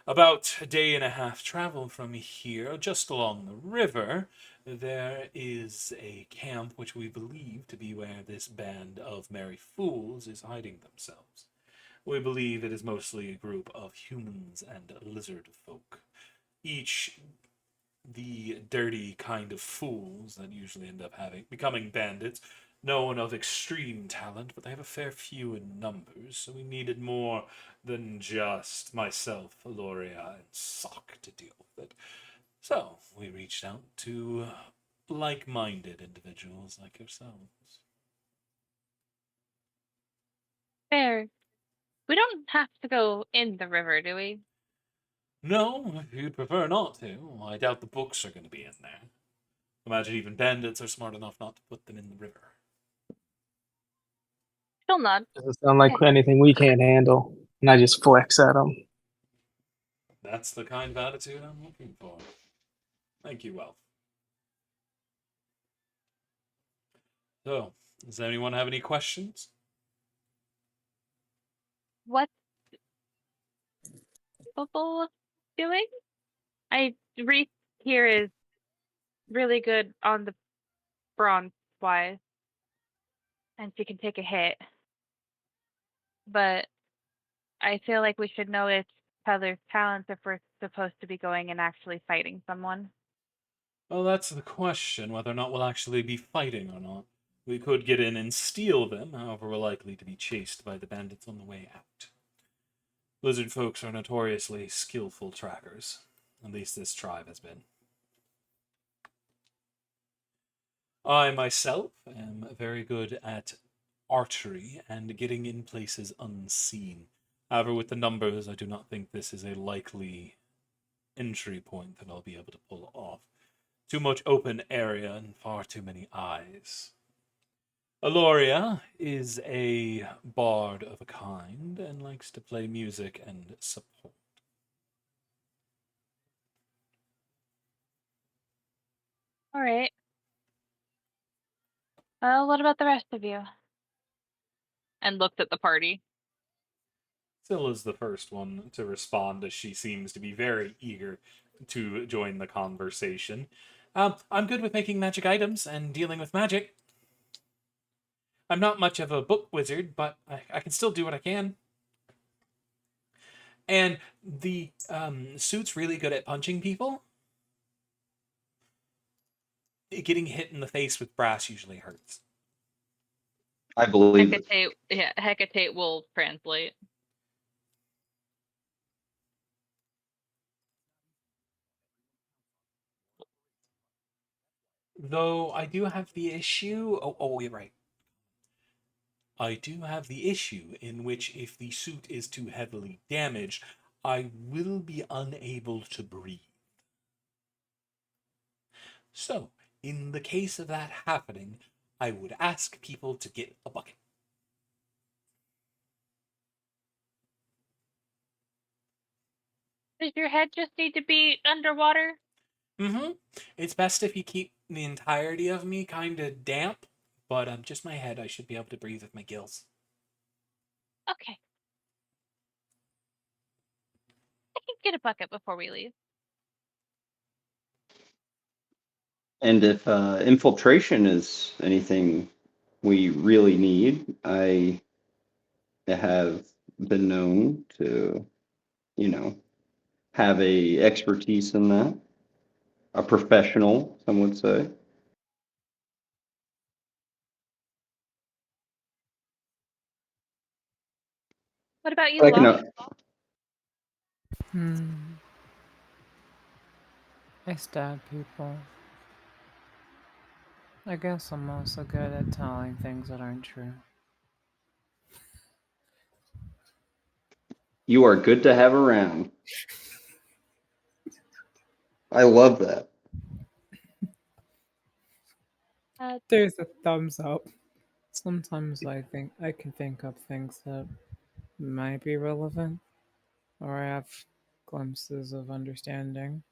About a day and a half travel from here, just along the river, there is a camp which we believe to be where this band of merry fools is hiding themselves. We believe it is mostly a group of humans and lizard folk. Each the dirty kind of fools that usually end up becoming bandits, known of extreme talent, but they have a fair few in numbers, so we needed more than just myself, Aloria, and Sock to deal with it. So we reached out to like-minded individuals like yourselves. Fair. We don't have to go in the river, do we? No, if you'd prefer not to, I doubt the books are going to be in there. Imagine even bandits are smart enough not to put them in the river. She'll nod. Doesn't sound like Okay. anything we can't handle. And I just flex at them. That's the kind of attitude I'm looking for. Thank you, Wealth. So, does anyone have any questions? What's Bubble doing? Reese here is really good on the bronze wise, and she can take a hit. But I feel like we should know each other's talents if we're supposed to be going and actually fighting someone. Well, that's the question, whether or not we'll actually be fighting or not. We could get in and steal them, however, we're likely to be chased by the bandits on the way out. Lizard folks are notoriously skillful trackers. At least this tribe has been. I myself am very good at archery and getting in places unseen. However, with the numbers, I do not think this is a likely entry point that I'll be able to pull off. Too much open area and far too many eyes. Aloria is a bard of a kind and likes to play music and support. All right. Well, what about the rest of you? And looked at the party. Scylla's the first one to respond, as she seems to be very eager to join the conversation. I'm good with making magic items and dealing with magic. I'm not much of a book wizard, but I can still do what I can. And the suit's really good at punching people. getting hit in the face with brass usually hurts. I believe it. Hecate will translate. Though I do have the issue. Oh, you're right. I do have the issue in which if the suit is too heavily damaged, I will be unable to breathe. So, in the case of that happening, I would ask people to get a bucket. Does your head just need to be underwater? Mm-hmm. It's best if you keep the entirety of me kind of damp, but just my head, I should be able to breathe with my gills. Okay. I can get a bucket before we leave. And if infiltration is anything we really need, I have been known to, you know, have a expertise in that. A professional, some would say. What about you, I can, Lost? I stab people. I guess I'm also good at telling things that aren't true. you are good to have around. I love that. There's a thumbs up. Sometimes I think I can think up things that might be relevant, or I have glimpses of understanding.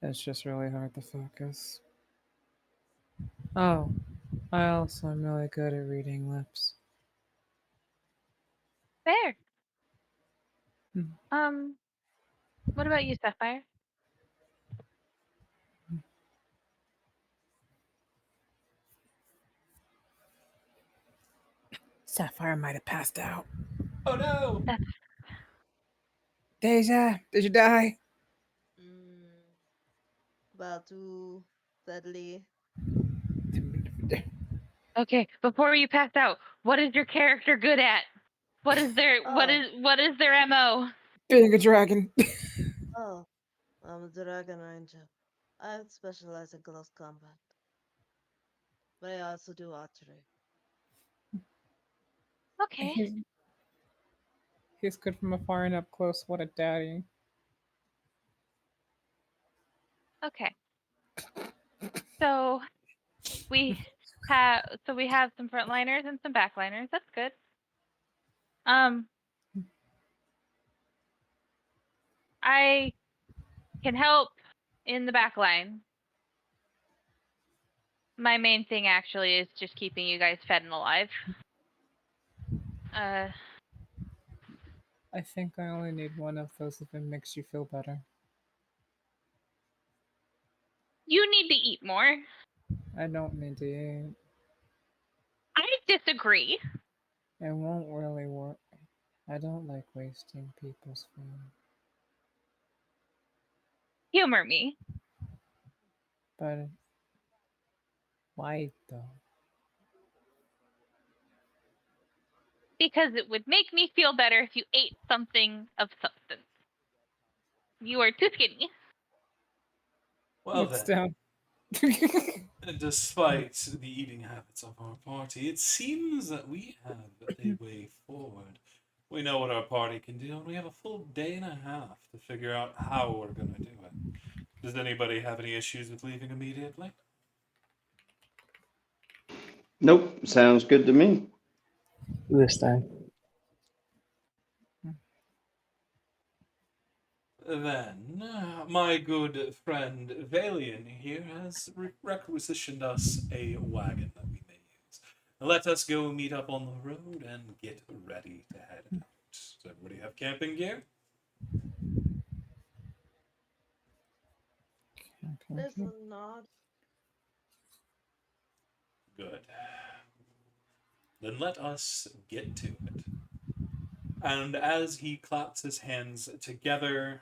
It's just really hard to focus. Oh, I also am really good at reading lips. Fair. Hmm. What about you, Sapphire? Sapphire might have passed out. Oh no! Deja, did you die? About to, sadly. Okay, before you pass out, what is your character good at? What is their Oh, what is their MO? Being a dragon. oh, I'm a dragon ranger. I specialize in close combat, but I also do archery. Okay. He's good from afar and up close. What a daddy. Okay. So we have some frontliners and some backliners. That's good. I can help in the back line. My main thing actually is just keeping you guys fed and alive. I think I only need one of those if it makes you feel better. You need to eat more. I don't need to eat. I disagree. It won't really work. I don't like wasting people's food. Humor me. But why though? Because it would make me feel better if you ate something of substance. You are too skinny. Well Looks then, down. despite the eating habits of our party, it seems that we have a way forward. We know what our party can do, and we have a full day and a half to figure out how we're going to do it. Does anybody have any issues with leaving immediately? Nope, sounds good to me. This time. Then, my good friend Valian here has requisitioned us a wagon that we may use. Let us go meet up on the road and get ready to head out. Does everybody have camping gear? There's a nod. Good. Then let us get to it. And as he claps his hands together,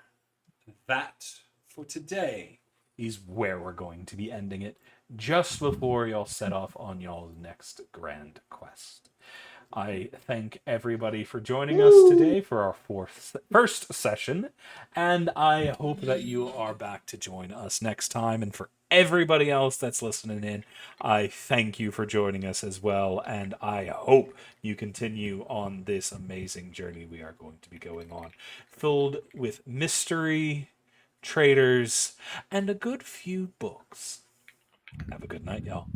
that for today is where we're going to be ending it just before y'all set off on y'all's next grand quest. I thank everybody for joining us today for our first session, and I hope that you are back to join us next time. And for everybody else that's listening in, I thank you for joining us as well, and I hope you continue on this amazing journey we are going to be going on, filled with mystery, traders, and a good few books. Have a good night, y'all.